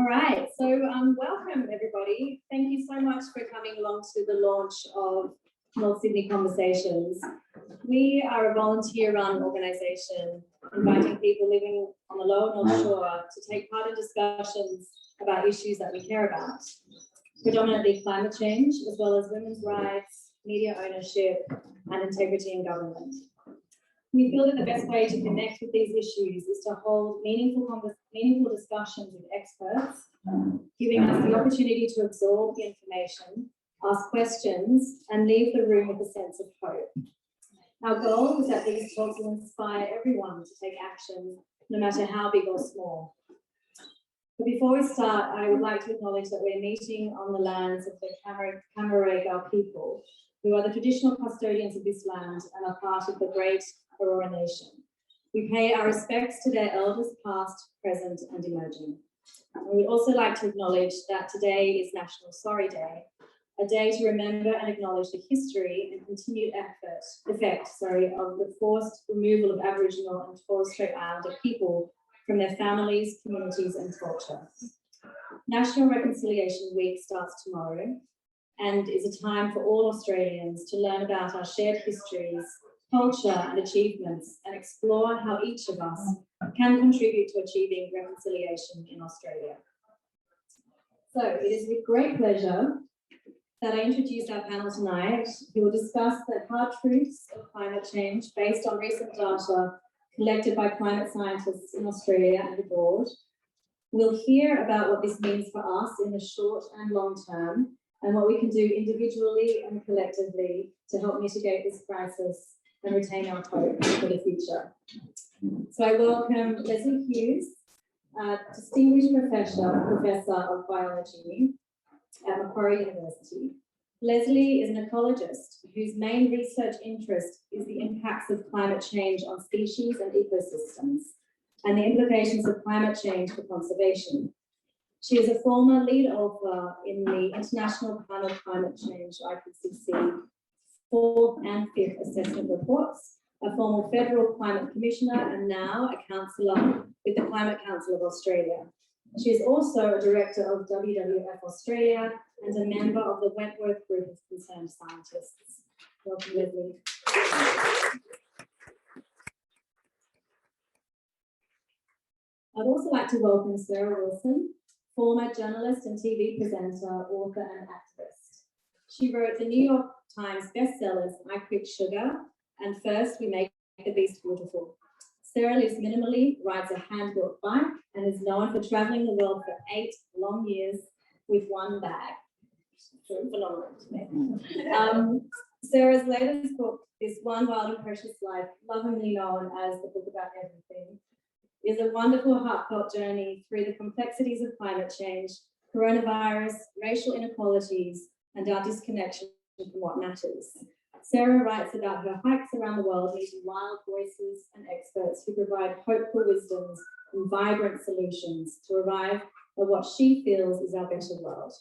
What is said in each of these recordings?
All right, so welcome everybody. Thank you so much for coming along to the launch of North Sydney Conversations. We are a volunteer-run organisation inviting people living on the lower North Shore to take part in discussions about issues that we care about, predominantly climate change, as well as women's rights, media ownership, and integrity in government. We feel that the best way to connect with these issues is to hold meaningful discussions with experts, giving us the opportunity to absorb the information, ask questions, and leave the room with a sense of hope. Our goal is that these talks will inspire everyone to take action, no matter how big or small. But before we start, I would like to acknowledge that we're meeting on the lands of the Cammeraygal people, who are the traditional custodians of this land and are part of the great Aurora Nation. We pay our respects to their elders past, present and emerging. And we'd also like to acknowledge that today is National Sorry Day, a day to remember and acknowledge the history and continued effect of the forced removal of Aboriginal and Torres Strait Islander people from their families, communities and culture. National Reconciliation Week starts tomorrow and is a time for all Australians to learn about our shared histories, culture and achievements, and explore how each of us can contribute to achieving reconciliation in Australia. So it is with great pleasure that I introduce our panel tonight, who will discuss the hard truths of climate change based on recent data collected by climate scientists in Australia and abroad. We'll hear about what this means for us in the short and long term, and what we can do individually and collectively to help mitigate this crisis and retain our hope for the future. So I welcome Lesley Hughes, Distinguished Professor of Biology at Macquarie University. Lesley is an ecologist whose main research interest is the impacts of climate change on species and ecosystems, and the implications of climate change for conservation. She is a former lead author in the International Panel Climate Change IPCC 4th and 5th assessment reports, a former federal climate commissioner, and now a councillor with the Climate Council of Australia. She is also a director of WWF Australia and a member of the Wentworth Group of Concerned Scientists. Welcome, Lesley. I'd also like to welcome Sarah Wilson, former journalist and TV presenter, author and activist. She wrote the New York Times bestsellers I Quit Sugar and First We Make the Beast Beautiful. Sarah lives minimally, rides a hand-built bike, and is known for travelling the world for 8 long years with one bag. Phenomenal to me. Sarah's latest book is One Wild and Precious Life, lovingly known as the book about everything, is a wonderful heartfelt journey through the complexities of climate change, coronavirus, racial inequalities, and our disconnection from what matters. Sarah writes about her hikes around the world, meeting wild voices and experts who provide hopeful wisdoms and vibrant solutions to arrive at what she feels is our better world.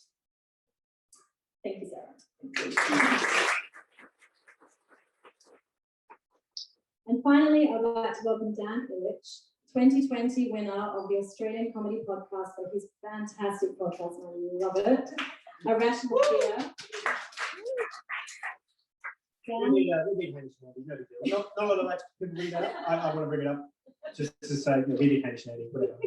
Thank you, Sarah. And finally, I'd like to welcome Dan Ilic, 2020 winner of the Australian Comedy Podcast for his fantastic podcast. I love it. A Rational Fear. We need Haitian, no big deal. Not a lot of that could bring that up. I want to bring it up just to say we need Haitian, whatever.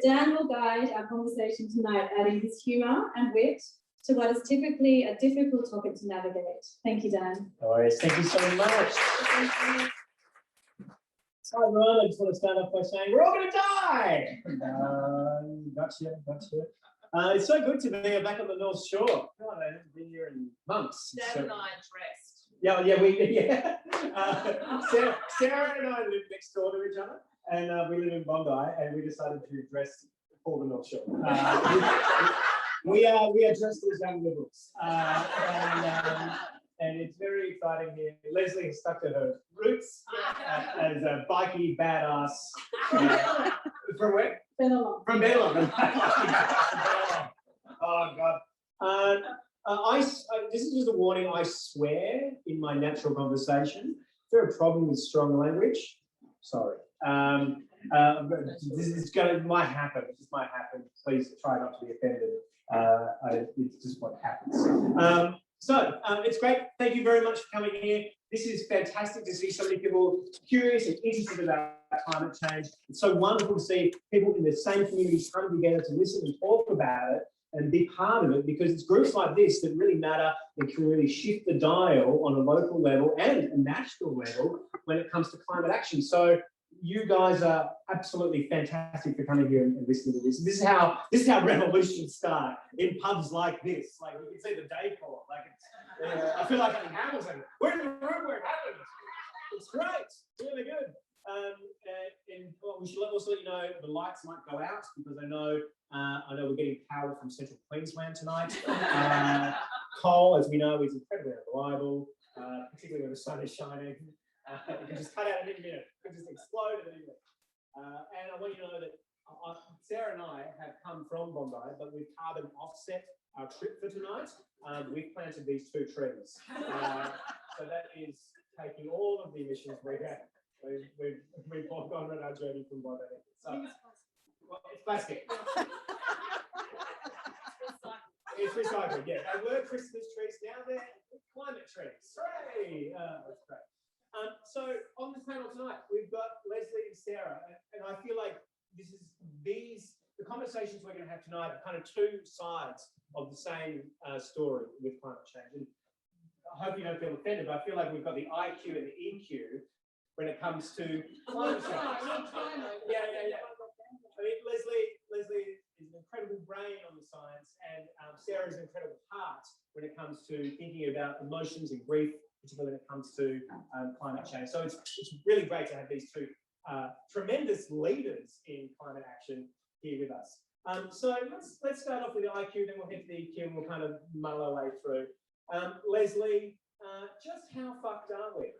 Dan will guide our conversation tonight, adding his humour and wit to what is typically a difficult topic to navigate. Thank you, Dan. No worries. Thank you so much. Hi, everyone. I just want to start off by saying we're all going to die. Gotcha. It's so good to be back on the North Shore. God, I haven't been here in months. Dan and I are dressed. Yeah. Sarah and I live next door to each other, and we live in Bondi, and we decided to dress for the North Shore. We are dressed as young liberals, and it's very exciting here. Lesley has stuck to her roots as a bikey badass. From where? From Bennelong. Oh God. This is just a warning. I swear in my natural conversation. Is there a problem with strong language? Sorry. Might happen. It just might happen. Please try not to be offended. It's just what happens. It's great. Thank you very much for coming here. This is fantastic to see so many people curious and interested about climate change. It's so wonderful to see people in the same communities come together to listen and talk about it and be part of it, because it's groups like this that really matter and can really shift the dial on a local level and a national level when it comes to climate action. So you guys are absolutely fantastic for coming here and listening to this. This is how revolutions start, in pubs like this. Like you can see the decor. Like it's, I feel like I'm in Hamilton. We're in the room where it happens. It's great. Really good. And we should also let you know the lights might go out, because I know we're getting power from Central Queensland tonight. Coal, as we know, is incredibly unreliable, particularly when the sun is shining. It can just cut out in a minute. It can just explode in a minute. And I want you to know that Sarah and I have come from Bondi, but we've carbon offset our trip for tonight. We've planted these 2 trees. So that is taking all of the emissions we have. We've gone on our journey from Bondi. So, well, it's plastic. It's recycling, yeah. They were Christmas trees, now they're climate trees. Hooray! That's great. So on the panel tonight, we've got Lesley and Sarah, and I feel like the conversations we're going to have tonight are kind of 2 sides of the same story with climate change. And I hope you don't feel offended, but I feel like we've got the IQ and the EQ when it comes to climate change. Yeah. I mean, Lesley is an incredible brain on the science, and Sarah is an incredible heart when it comes to thinking about emotions and grief, particularly when it comes to climate change. So it's really great to have these 2 tremendous leaders in climate action here with us. So let's start off with the IQ, then we'll head to the EQ, and we'll kind of muddle our way through. Lesley, just how fucked are we?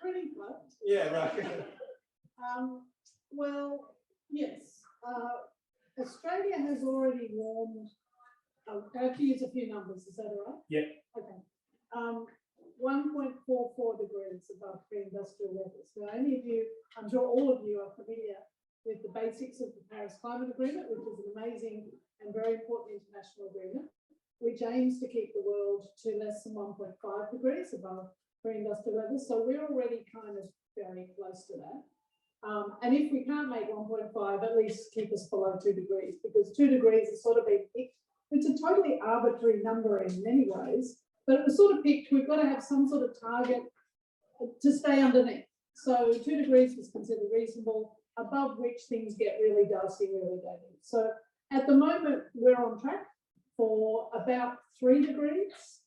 Pretty fucked. Yeah, right. Well, yes. Australia has already warmed. I have to use a few numbers. Is that all right? Yep. Okay. 1.44 degrees above pre-industrial levels. Now, I'm sure all of you are familiar with the basics of the Paris Climate Agreement, which is an amazing and very important international agreement, which aims to keep the world to less than 1.5 degrees above pre-industrial levels. So we're already kind of very close to that. And if we can't make 1.5, at least keep us below 2 degrees, because 2 degrees is sort of it's a totally arbitrary number in many ways, but it was sort of picked, we've got to have some sort of target to stay underneath. So 2 degrees was considered reasonable, above which things get really dusty, really dangerous. So at the moment, we're on track for about 3 degrees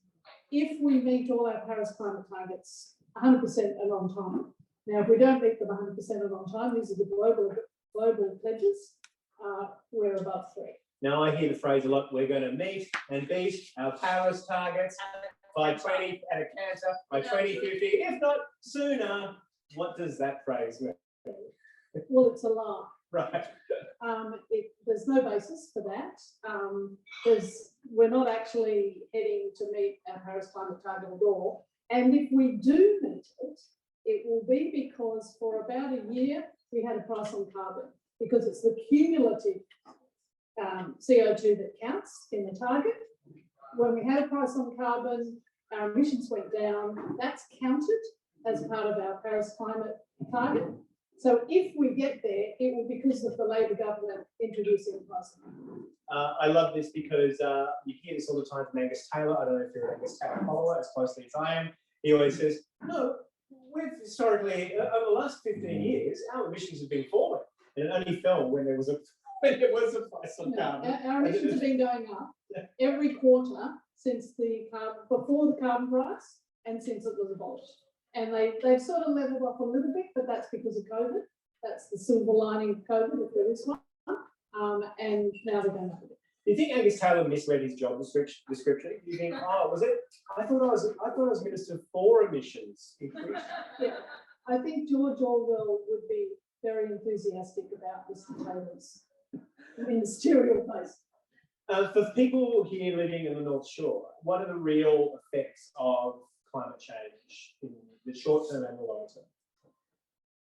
if we meet all our Paris climate targets 100% and on time. Now, if we don't meet them 100% and on time, these are the global pledges, we're above 3. Now I hear the phrase a lot, we're going to meet and beat our Paris targets by 20 at a canter, by 2050, if not sooner. What does that phrase mean? Well, it's a lie. Right. There's no basis for that. We're not actually heading to meet our Paris climate target at all. And if we do meet it, it will be because for about a year, we had a price on carbon, because it's the cumulative CO2 that counts in the target. When we had a price on carbon, our emissions went down. That's counted as part of our Paris climate target. So if we get there, it will be because of the Labor government introducing a price on carbon. I love this because you hear this all the time from Angus Taylor. I don't know if you're an Angus Taylor follower as closely as I am. He always says, no, we've historically, over the last 15 years, our emissions have been falling. And it only fell when there was a price on carbon. Our emissions have been going up every quarter since before the carbon price and since it was abolished. And they've sort of leveled off a little bit, but that's because of COVID. That's the silver lining of COVID, if there is one. And now they're going up a bit. Do you think Angus Taylor misread his job description? Do you think, oh, was it? I thought I was Minister for Emissions. Yeah, I think George Orwell would be very enthusiastic about Mr. Taylor's ministerial post. For people here living in the North Shore, what are the real effects of climate change in the short term and the long term?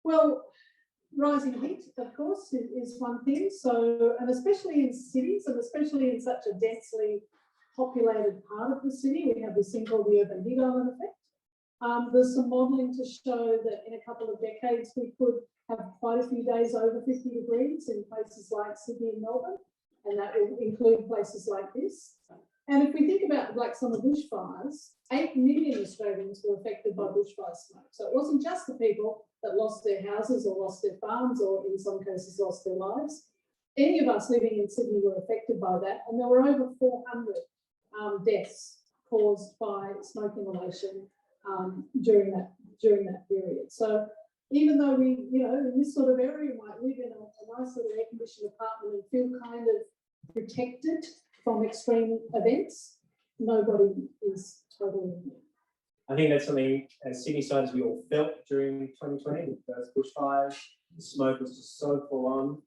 Well, rising heat, of course, is one thing. So, and especially in cities, and especially in such a densely populated part of the city, we have this thing called the urban heat island effect. There's some modelling to show that in a couple of decades we could have quite a few days over 50 degrees in places like Sydney and Melbourne, and that will include places like this. And if we think about like some of the bushfires, 8 million Australians were affected by bushfire smoke. So it wasn't just the people that lost their houses or lost their farms or in some cases lost their lives. Any of us living in Sydney were affected by that, and there were over 400 deaths caused by smoke inhalation during that period. So even though we, you know, in this sort of area might live in a nice little air-conditioned apartment and feel kind of protected from extreme events, nobody is totally immune. I think that's something as Sydney-siders we all felt during 2020 with those bushfires. The smoke was just so full on.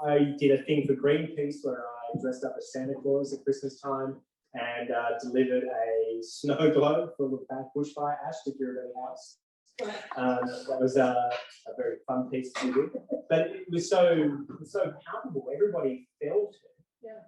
I did a thing for Greenpeace where I dressed up as Santa Claus at Christmas time and delivered a snow globe full of bad bushfire ash to everybody's house. That was a very fun piece to do, but it was so palpable. Everybody felt it. Yeah.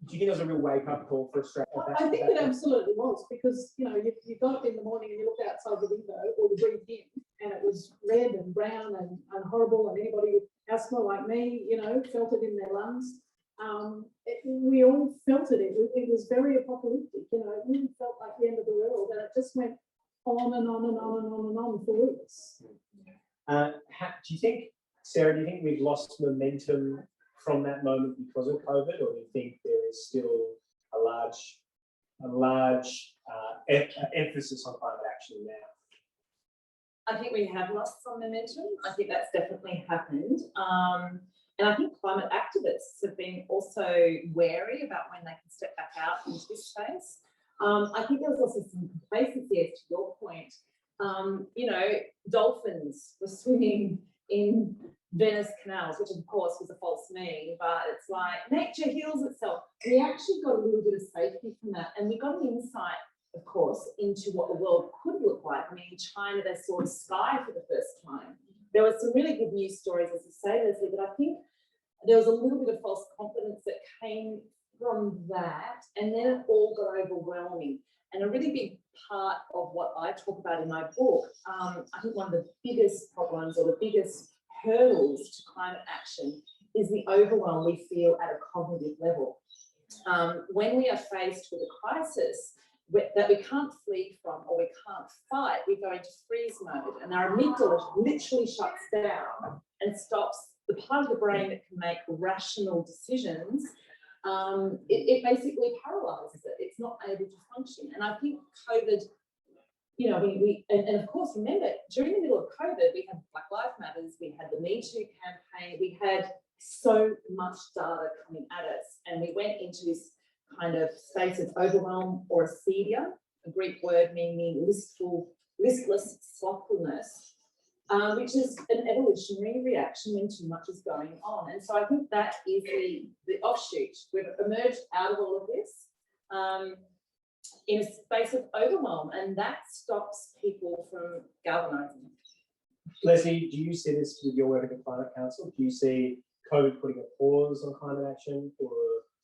Do you think there was a real wake-up call for Australia? I think it absolutely was, because you know you got up in the morning and you looked outside the window or you breathed in, and it was red and brown and horrible, and anybody with asthma like me, you know, felt it in their lungs. We all felt it. It was very apocalyptic. You know, it really felt like the end of the world, and it just went on and on and on and on and on for weeks. Do you think, Sarah? Do you think we've lost momentum from that moment because of COVID, or do you think there is still a large emphasis on climate action now? I think we have lost some momentum. I think that's definitely happened. And I think climate activists have been also wary about when they can step back out into this space. I think there was also some complacency, as to your point. You know, dolphins were swimming in Venice canals, which of course was a false meme, but it's like nature heals itself. We actually got a little bit of safety from that, and we got an insight, of course, into what the world could look like. I mean, in China, they saw the sky for the first time. There were some really good news stories, as you say, Lesley, but I think there was a little bit of false confidence that came from that, and then it all got overwhelming. And a really big part of what I talk about in my book, I think one of the biggest problems or the biggest hurdles to climate action is the overwhelm we feel at a cognitive level. When we are faced with a crisis that we can't flee from or we can't fight, we go into freeze mode, and our amygdala literally shuts down and stops the part of the brain that can make rational decisions. It basically paralyzes it. It's not able to function. And I think COVID, you know, and of course, remember, during the middle of COVID, we had Black Lives Matters, we had the Me Too campaign, we had so much data coming at us, and we went into this kind of space of overwhelm or acedia, a Greek word meaning listless slothfulness, which is an evolutionary reaction when too much is going on. And so I think that is the offshoot. We've emerged out of all of this in a space of overwhelm, and that stops people from galvanising. Lesley, do you see this with your work at the Climate Council? Do you see COVID putting a pause on climate action, or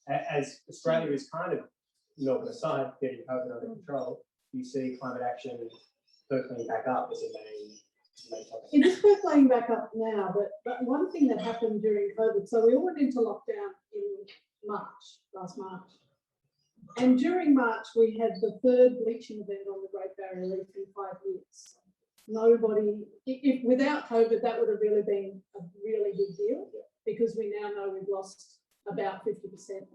as Australia is kind of, Melbourne aside, getting COVID under control, do you see climate action percolating back up as a main topic? It is percolating back up now, but one thing that happened during COVID, so we all went into lockdown in last March. And during March, we had the third bleaching event on the Great Barrier Reef in 5 years. Nobody, if without COVID, that would have really been a really big deal, because we now know we've lost about 50%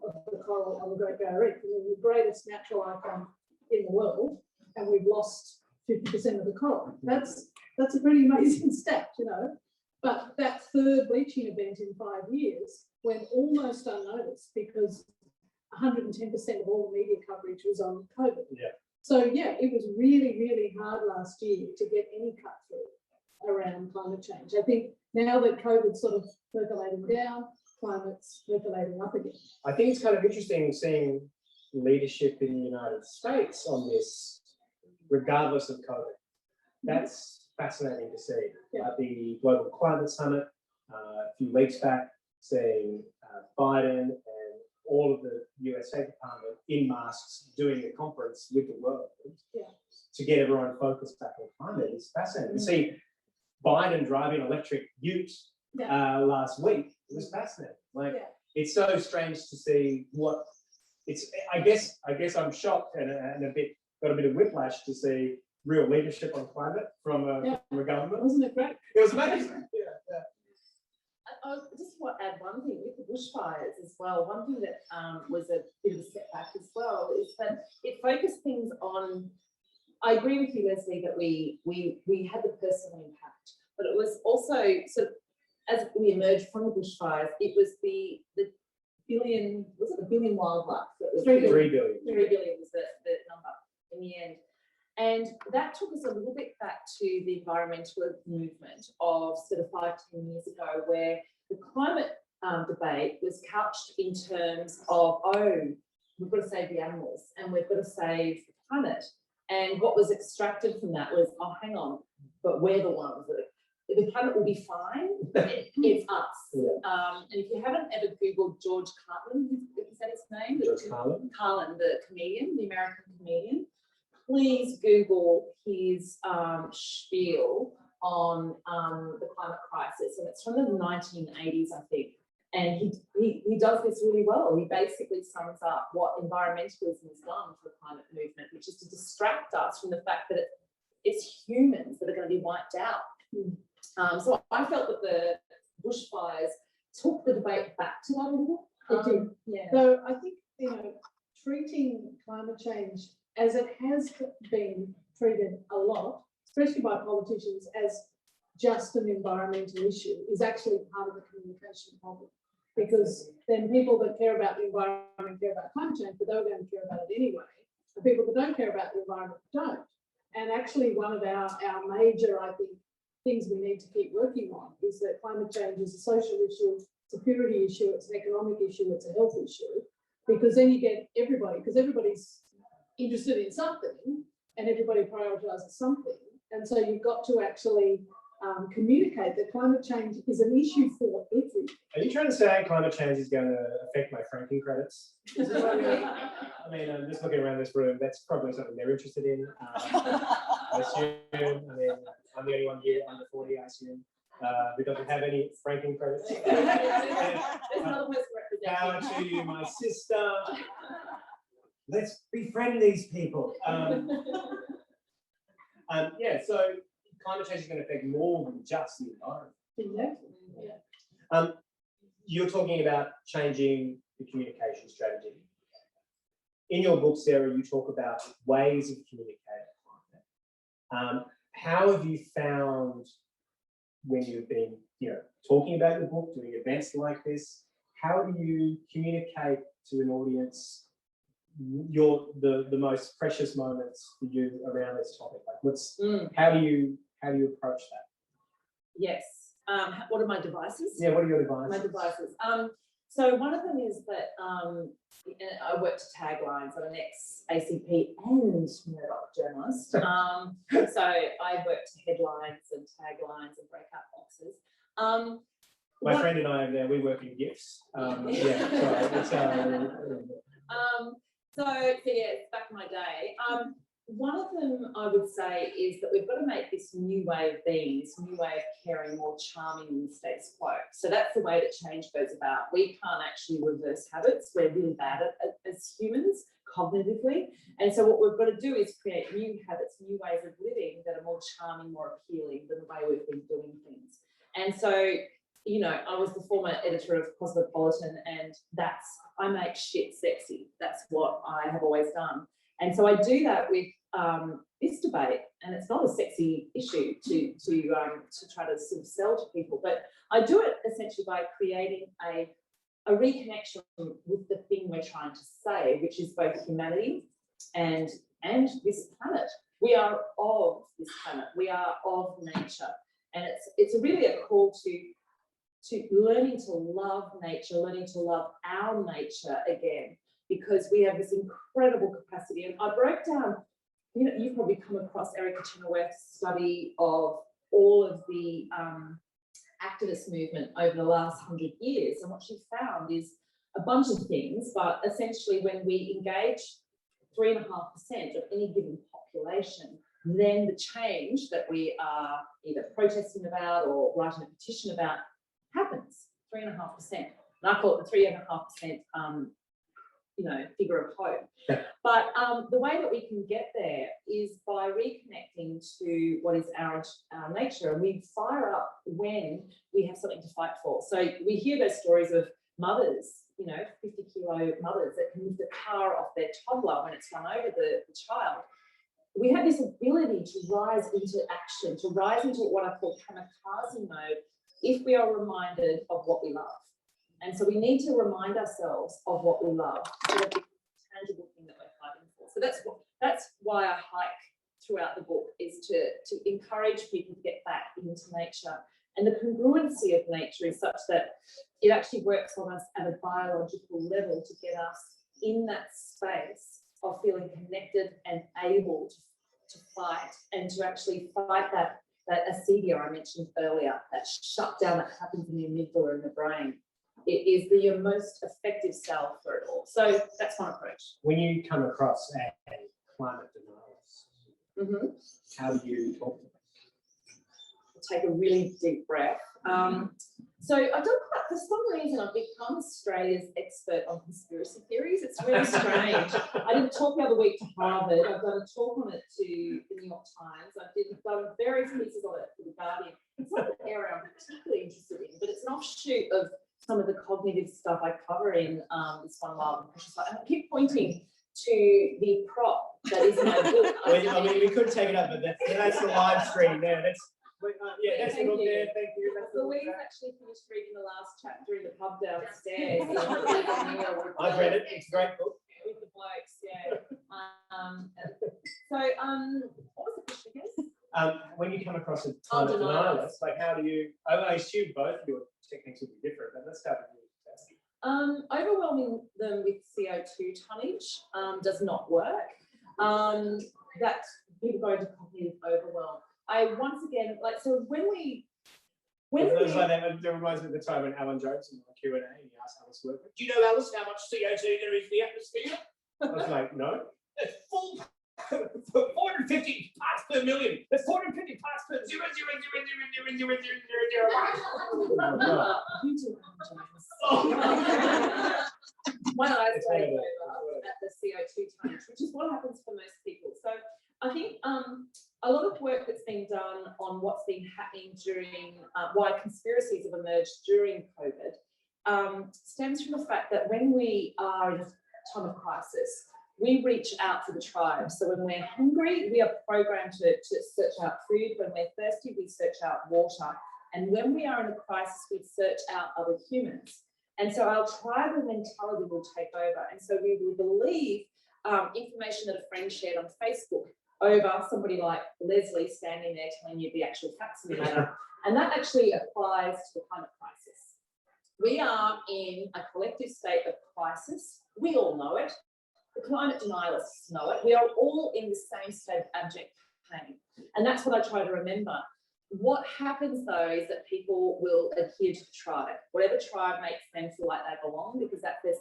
of the coral on the Great Barrier Reef. We're the greatest natural icon in the world, and we've lost 50% of the coral. That's a pretty amazing stat, you know. But that third bleaching event in 5 years went almost unnoticed because 110% of all the media coverage was on COVID. Yeah. So yeah, it was really, really hard last year to get any cut through around climate change. I think now that COVID's sort of percolating down, climate's percolating up again. I think it's kind of interesting seeing leadership in the United States on this regardless of COVID. That's fascinating to see. Yeah. At the Global Climate Summit a few weeks back, seeing Biden and all of the US State Department in masks doing a conference with the world to get everyone focused back on climate is fascinating. To see Biden driving an electric ute last week, it was fascinating. Like, it's so strange to see what it's. I guess I'm shocked and got a bit of whiplash to see real leadership on climate from a government. Wasn't it great? It was amazing. Yeah. I just want to add one thing with the bushfires as well. One thing that was a bit of a setback as well is that it focused things on. I agree with you, Lesley, that we had the personal impact, but it was also sort of as we emerged from the bushfires, it was the billion, was it a billion wildlife? That was 3 billion. 3 billion was the number in the end. And that took us a little bit back to the environmental movement of sort of 5-10 years ago, where the climate debate was couched in terms of, oh, we've got to save the animals and we've got to save the planet. And what was extracted from that was, oh, hang on, but we're the ones that the planet will be fine. It's us. Yeah. And if you haven't ever Googled George Carlin, is that his name? George Carlin? Carlin, the comedian, the American comedian. Please Google his spiel on the climate crisis, and it's from the 1980s, I think. And he does this really well. He basically sums up what environmentalism has done for the climate movement, which is to distract us from the fact that it's humans that are going to be wiped out. So I felt that the bushfires took the debate back to that a little. It did. Yeah. So I think, treating climate change as it has been treated a lot, especially by politicians, as just an environmental issue is actually part of the communication problem. Because then people that care about the environment care about climate change, but they're going to care about it anyway. The people that don't care about the environment don't. And actually one of our major, I think, things we need to keep working on is that climate change is a social issue, it's a purity issue, it's an economic issue, it's a health issue. Because then you get everybody, because everybody's interested in something and everybody prioritises something. And so you've got to actually communicate that climate change is an issue for everything. Are you trying to say climate change is going to affect my franking credits? I mean, I'm just looking around this room. That's probably something they're interested in. I assume. I mean, I'm the only one here under 40, I assume, who doesn't have any franking credits. Power to you, my sister. Let's befriend these people. Yeah, so climate change is going to affect more than just the environment. Exactly. Yeah. You're talking about changing the communication strategy. In your book, Sarah, you talk about ways of communicating climate. How have you found when you've been, talking about your book, doing events like this? How do you communicate to an audience the most precious moments for you around this topic? Like, how do you approach that? Yes. What are my devices? Yeah, what are your devices? My devices. So one of them is that I worked to taglines. I'm an ex-ACP and Murdoch journalist. So I worked to headlines and taglines and breakout boxes. My friend and I over there, we work in GIFs. So it's back in my day. One of them I would say is that we've got to make this new way of being, this new way of caring more charming than the status quo. So that's the way that change goes about. We can't actually reverse habits. We're really bad at it as humans, cognitively. And so what we've got to do is create new habits, new ways of living that are more charming, more appealing than the way we've been doing things. And so, I was the former editor of Cosmopolitan, and I make shit sexy. That's what I have always done. And so I do that with this debate, and it's not a sexy issue to try to sort of sell to people, but I do it essentially by creating a reconnection with the thing we're trying to say, which is both humanity and this planet. We are of this planet. We are of nature, and it's really a call to learning to love nature, learning to love our nature again, because we have this incredible capacity. And I broke down you know, you've probably come across Erica Chenoweth's study of all of the activist movement over the last 100 years. And what she found is a bunch of things, but essentially when we engage 3.5% of any given population, then the change that we are either protesting about or writing a petition about happens, 3.5%. And I call it the 3.5%, you know, figure of hope. But the way that we can get there is by reconnecting to what is our nature, and we fire up when we have something to fight for. So we hear those stories of mothers, you know, 50-kilo mothers that can lift a car off their toddler when it's run over the child. We have this ability to rise into action, to rise into what I call kamikaze mode, if we are reminded of what we love. And so we need to remind ourselves of what we love, so that it's a tangible thing that we're fighting for. So that's why I hike throughout the book, is to encourage people to get back into nature. And the congruency of nature is such that it actually works on us at a biological level to get us in that space of feeling connected and able to fight, and to actually fight that acedia I mentioned earlier, that shutdown that happens in the amygdala in the brain. It is the most effective salve for it all. So that's one approach. When you come across a climate denialist, how do you talk to them? Take a really deep breath. So I don't quite, for some reason, I've become Australia's expert on conspiracy theories. It's really strange. I did a talk the other week to Harvard. I've done a talk on it to the New York Times. I've done various pieces on it for the Guardian. It's not an area I'm particularly interested in, but it's an offshoot of some of the cognitive stuff I cover in this one Wild and Precious Life. And I keep pointing to the prop that is my book. I mean, we could take it up, but that's the live stream there. That's the book there. Thank you. Louise actually finished reading the last chapter in the pub downstairs. I've read it. It's a great book. With the blokes, yeah. What was the question again? When you come across a climate denialist, like how do you? I assume both of your techniques will be different, but let's start with you. Overwhelming them with CO2 tonnage does not work. That people go into cognitive overwhelm. I once again, like, so when we that reminds me of the time when Alan Jones in the Q&A, he asked Alice Worker, do you know, Alice, how much CO2 there is in the atmosphere? I was like, no. It's full 450 parts per million. There's 450 parts per 0.00000000001. My eyes glaze over at the CO2 tonnage, which is what happens for most people. So I think a lot of work that's been done on what's been happening during, why conspiracies have emerged during COVID, stems from the fact that when we are in a time of crisis, we reach out to the tribe. So when we're hungry, we are programmed to search out food. When we're thirsty, we search out water. And when we are in a crisis, we search out other humans. And so our tribal mentality will take over. And so we will believe information that a friend shared on Facebook over somebody like Lesley standing there telling you the actual facts of the matter. And that actually applies to the climate crisis. We are in a collective state of crisis. We all know it. The climate denialists know it. We are all in the same state of abject pain. And that's what I try to remember. What happens, though, is that people will adhere to the tribe, whatever tribe makes them feel like they belong, because that's their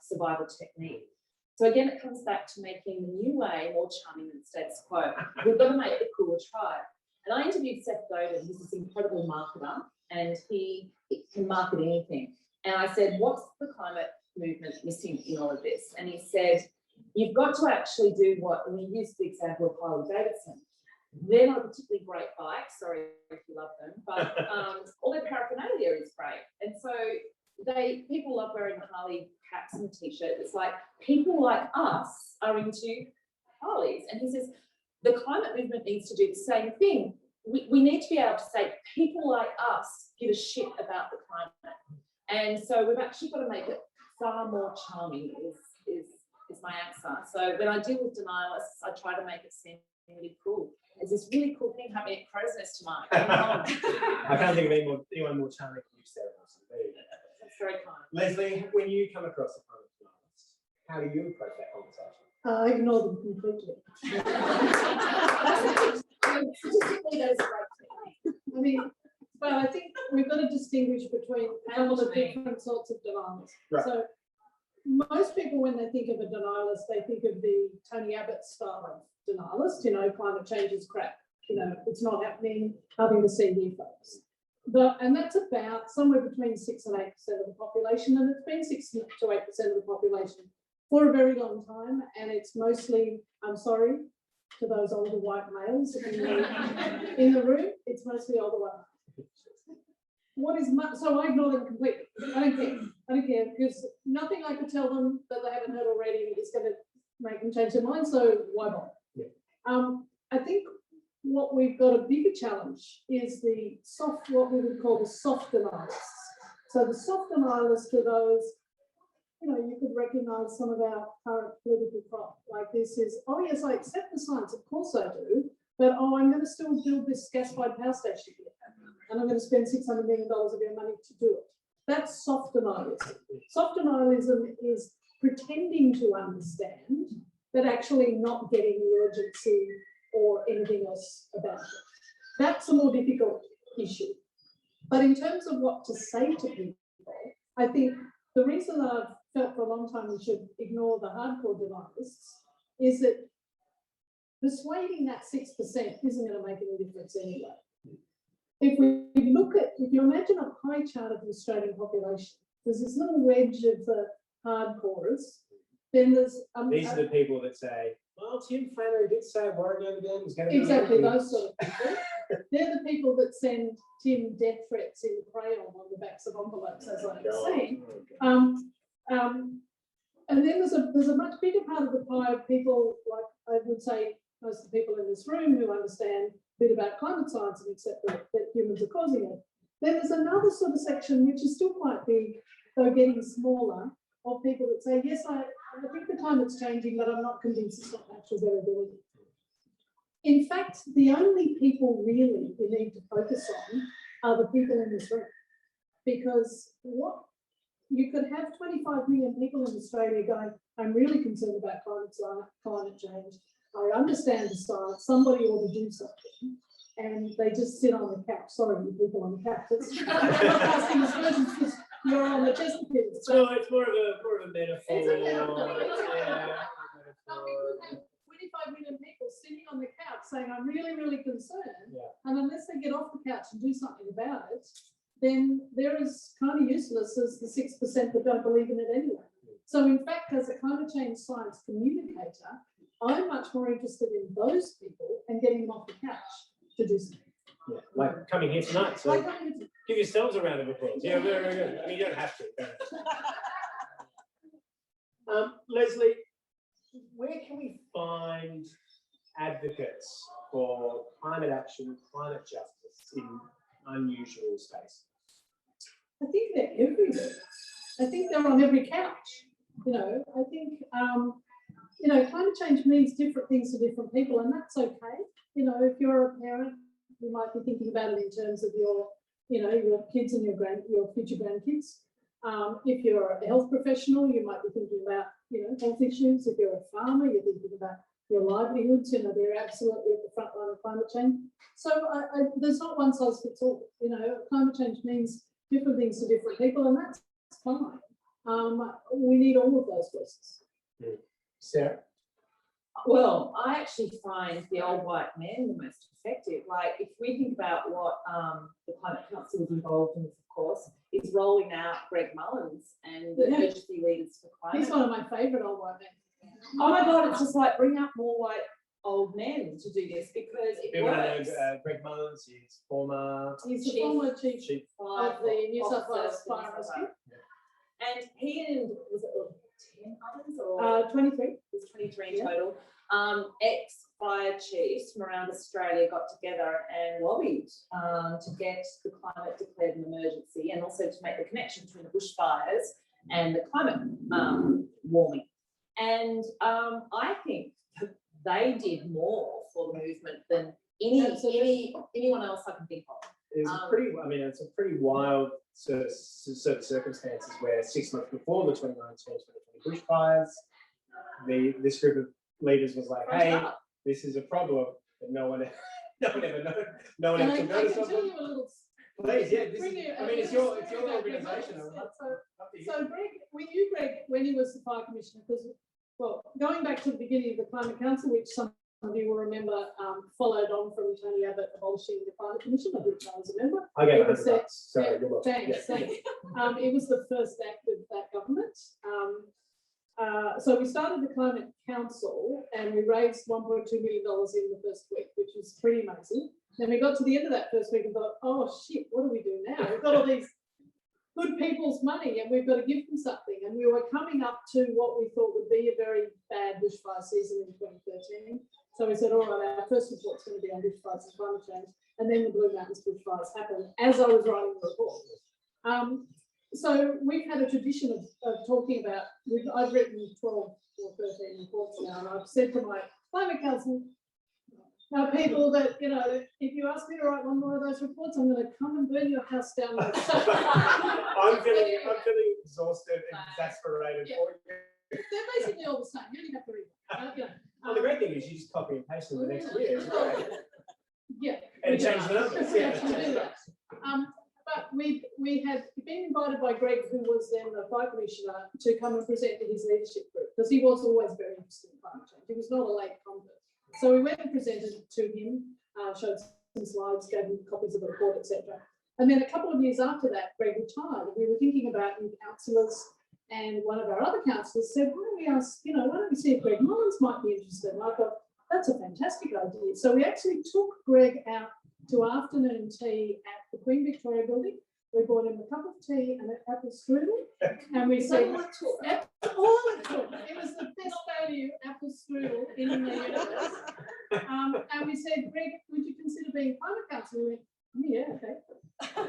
survival technique. So again, it comes back to making the new way more charming than the status quo. We've got to make a cooler tribe. And I interviewed Seth Godin, who's this incredible marketer, and he can market anything. And I said, what's the climate movement missing in all of this? And he said, you've got to actually do what, and he used the example of Harley Davidson. They're not a particularly great bike, sorry if you love them, but all their paraphernalia is great. And so people love wearing Harley caps and t-shirts. It's like people like us are into Harleys. And he says, the climate movement needs to do the same thing. We need to be able to say, people like us give a shit about the climate. And so we've actually got to make it far more charming is my answer. So when I deal with denialists, I try to make it seem really cool. There's this really cool thing happening at Crow's Nest tonight. I can't think of anyone more charming than you, Sarah. That's very kind. Lesley, when you come across a climate denialist, how do you approach that conversation? I ignore them completely. Statistically, that is a great thing. I mean, but I think we've got to distinguish between a couple of different sorts of denials. Right. So most people, when they think of a denialist, they think of the Tony Abbott style of denialist, climate change is crap, it's not happening, nothing to see here, folks. And that's about somewhere between 6 and 8% of the population, and it's been 6 to 8% of the population for a very long time, and it's mostly, I'm sorry to those older white males in the room, it's mostly older white males. So I ignore them completely. I don't care because nothing I could tell them that they haven't heard already is going to make them change their mind. So why bother? Yeah. I think what we've got a bigger challenge is what we would call the soft denialists. So the soft denialists are those, you could recognise some of our current political crop. Like this is, oh yes, I accept the science, of course I do, but I'm going to still build this gas-fired power station here. And I'm going to spend $600 million of your money to do it. That's soft denialism. Soft denialism is pretending to understand, but actually not getting the urgency or anything else about it. That's a more difficult issue. But in terms of what to say to people, I think the reason that I've felt for a long time we should ignore the hardcore denialists is that persuading that 6% isn't going to make any difference anyway. If you imagine a pie chart of the Australian population, there's this little wedge of the hardcorers, then there's... These are the people that say, well, Tim Flannery did say Warren again was going to be... Exactly, those sort of people. They're the people that send Tim death threats in crayon on the backs of envelopes, as I was saying. And then there's a much bigger part of the pie of people, like I would say, most of the people in this room who understand a bit about climate science and accept that humans are causing it. Then there's another sort of section, which is still quite big, though getting smaller, of people that say, yes, I think the climate's changing, but I'm not convinced it's not natural variability. In fact, the only people really you need to focus on are the people in this room. Because you could have 25 million people in Australia going, I'm really concerned about climate change. I understand the science, somebody ought to do something. And they just sit on the couch. Sorry, you people on the couch. I'm not asking aspersions because you're on the Chesterfield. So it's more of a metaphor. It's a metaphor. Yeah. 25 million people sitting on the couch saying, I'm really, really concerned. Yeah. And unless they get off the couch and do something about it, then they're as kind of useless as the 6% that don't believe in it anyway. So in fact, as a climate change science communicator, I'm much more interested in those people and getting them off the couch to do something. Yeah, like coming here tonight. So give yourselves a round of applause. Yeah, very, very good. I mean, you don't have to. Lesley, where can we find advocates for climate action, climate justice in unusual space? I think they're everywhere. I think they're on every couch. I think climate change means different things to different people, and that's okay. If you're a parent, you might be thinking about it in terms of your kids and your future grandkids. If you're a health professional, you might be thinking about, health issues. If you're a farmer, you're thinking about your livelihoods. They're absolutely at the front line of climate change. So there's not one size fits all. Climate change means different things to different people, and that's fine. We need all of those voices. Sarah? Well, I actually find the old white men the most effective. Like, if we think about what the Climate Council is involved in, of course, is rolling out Greg Mullins and the urgency leaders for climate. He's one of my favourite old white men. Oh my God, it's just like bring out more white old men to do this because it works. Greg Mullins, he's the former chief of the New South Wales Fire Rescue. And he and, was it 10 others or 23? There's 23 in total. Ex-fire chiefs from around Australia got together and lobbied to get the climate declared an emergency and also to make the connection between the bushfires and the climate warming. And I think they did more for the movement than anyone else I can think of. It's a pretty wild sort of circumstances where 6 months before the 2019-2020 bushfires, this group of leaders was like, Front it hey, up. this is a problem that no one ever no one And ever I took can notice tell of. you a little. Please, yeah, this bring is, you I a mean, it's little your story about organisation. Greg. Up to you. So Greg, we knew Greg when he was the fire commissioner, because, well, going back to the beginning of the Climate Council, which some of you will remember, followed on from Tony Abbott abolishing the Climate Commission, of which I was a member. I gave It was $100. that- Sorry, yeah, you're welcome. Thanks, Yeah. thanks. It was the first act of that government. So we started the Climate Council and we raised $1.2 million in the first week, which was pretty amazing. Then we got to the end of that first week and thought, oh shit, what do we do now? We've got all these good people's money and we've got to give them something. And we were coming up to what we thought would be a very bad bushfire season in 2013. So we said, all right, our first report's going to be on bushfires and climate change. And then the Blue Mountains bushfires happened as I was writing the report. So we've had a tradition of talking about, I've written 12 or 13 reports now, and I've said to my Climate Council people that, you know, if you ask me to write one more of those reports, I'm going to come and burn your house down. I'm feeling exhausted and exasperated Yeah. for you. They're basically all the same. You only have to read them. Well, the great thing is you just copy and paste them the next year. It's great. Yeah. And change the numbers. We Yeah. actually do that. But we had been invited by Greg, who was then the fire commissioner, to come and present to his leadership group, because he was always very interested in climate change. He was not a late convert. So we went and presented to him, showed some slides, gave him copies of the report, etc. And then a couple of years after that, Greg retired. We were thinking about new councillors, and one of our other councillors said, why don't we ask, you know, why don't we see if Greg Mullins might be interested? And I thought, that's a fantastic idea. So we actually took Greg out to afternoon tea at the Queen Victoria building. We bought him a cup of tea and an apple strudel, and we said, all it took. It was the best value apple strudel in the universe. And we said, Greg, would you consider being climate councillor? He went, oh, yeah, okay.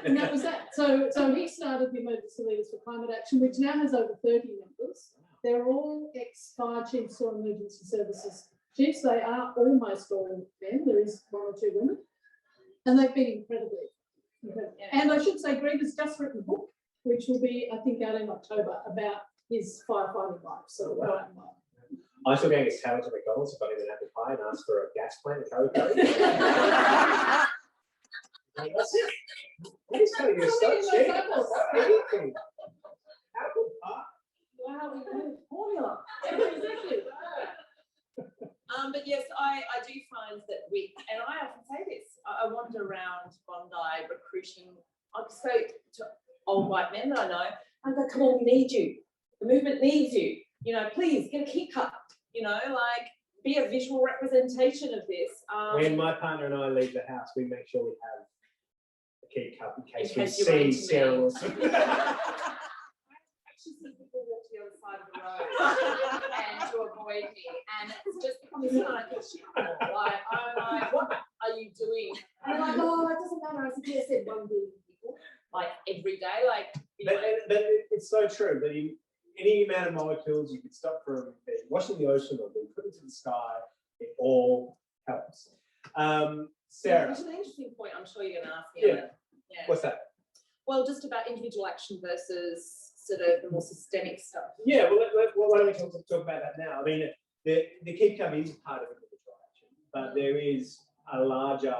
And that was that. So he started the Emergency Leaders for Climate Action, which now has over 30 members. They're all ex-fire chiefs or emergency services chiefs. They are almost all men. There is one or two women. And they've been incredibly. And I should say, Greg has just written a book, which will be, I think, out in October, about his firefighting life. So, I still going to get to McDonald's, got him an apple pie and asked for a gas plant and I'm just telling you, so cheap. Anything. Apple pie. wow, we have formula. Exactly. But yes, I do find that and I often say this, I wander around Bondi recruiting, I spoke to old white men that I know, and go, come on, we need you. The movement needs you. You know, please get a key cut, you know, like be a visual representation of this. When my partner and I leave the house, we make sure we have a key cup in case we you run see into Sarah me. or something. Actually see people walk to the other side of the road and to avoid me, and it's just become this kind of shit. Like, I'm like, what are you doing? And they're like, oh, it doesn't matter. I said, yes, I said 1 billion people, like every day, like. But it's so true that any amount of molecules you could stop from being washing the ocean or being put into the sky, it all helps. Sarah. Which is an interesting point. I'm sure you're going to ask me. Yeah. Yeah. What's that? Well, just about individual action versus sort of the more systemic stuff. Yeah, well, why don't we talk about that now? I mean, the keep cup is part of individual action, but there is a larger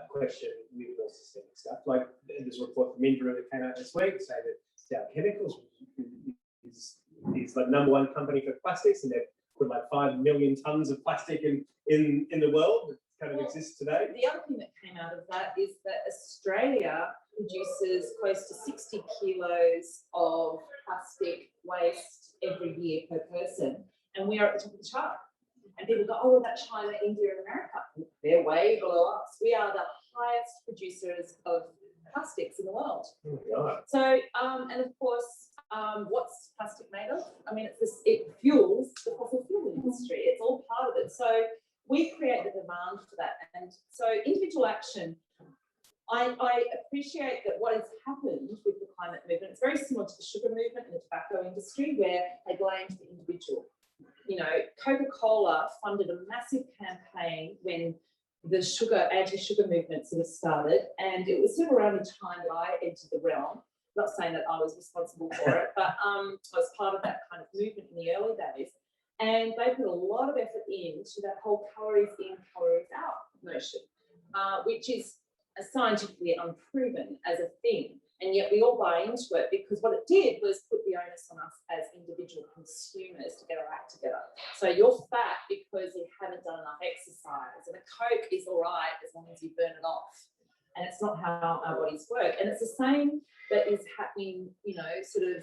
question with more systemic stuff. Like there's a report from Indra that came out this week saying that Dow Chemicals is like #1 company for plastics, and they've put like 5 million tons of plastic in the world that kind of exists today. The other thing that came out of that is that Australia produces close to 60 kilos of plastic waste every year per person, and we are at the top of the chart. And people go, oh, well, that's China, India, and America. They're way below us. We are the highest producers of plastics in the world. Oh my God. So, and of course, what's plastic made of? I mean, it fuels the fossil fuel industry. It's all part of it. So we create the demand for that. And so individual action, I appreciate that what has happened with the climate movement, it's very similar to the sugar movement in the tobacco industry, where they blamed the individual. You know, Coca-Cola funded a massive campaign when the anti-sugar movement sort of started, and it was sort of around the time that I entered the realm. Not saying that I was responsible for it, but I was part of that kind of movement in the early days. And they put a lot of effort into that whole calories in, calories out notion, which is scientifically unproven as a thing. And yet we all buy into it because what it did was put the onus on us as individual consumers to get our act together. So you're fat because you haven't done enough exercise, and a Coke is all right as long as you burn it off. And it's not how our bodies work. And it's the same that is happening, you know, sort of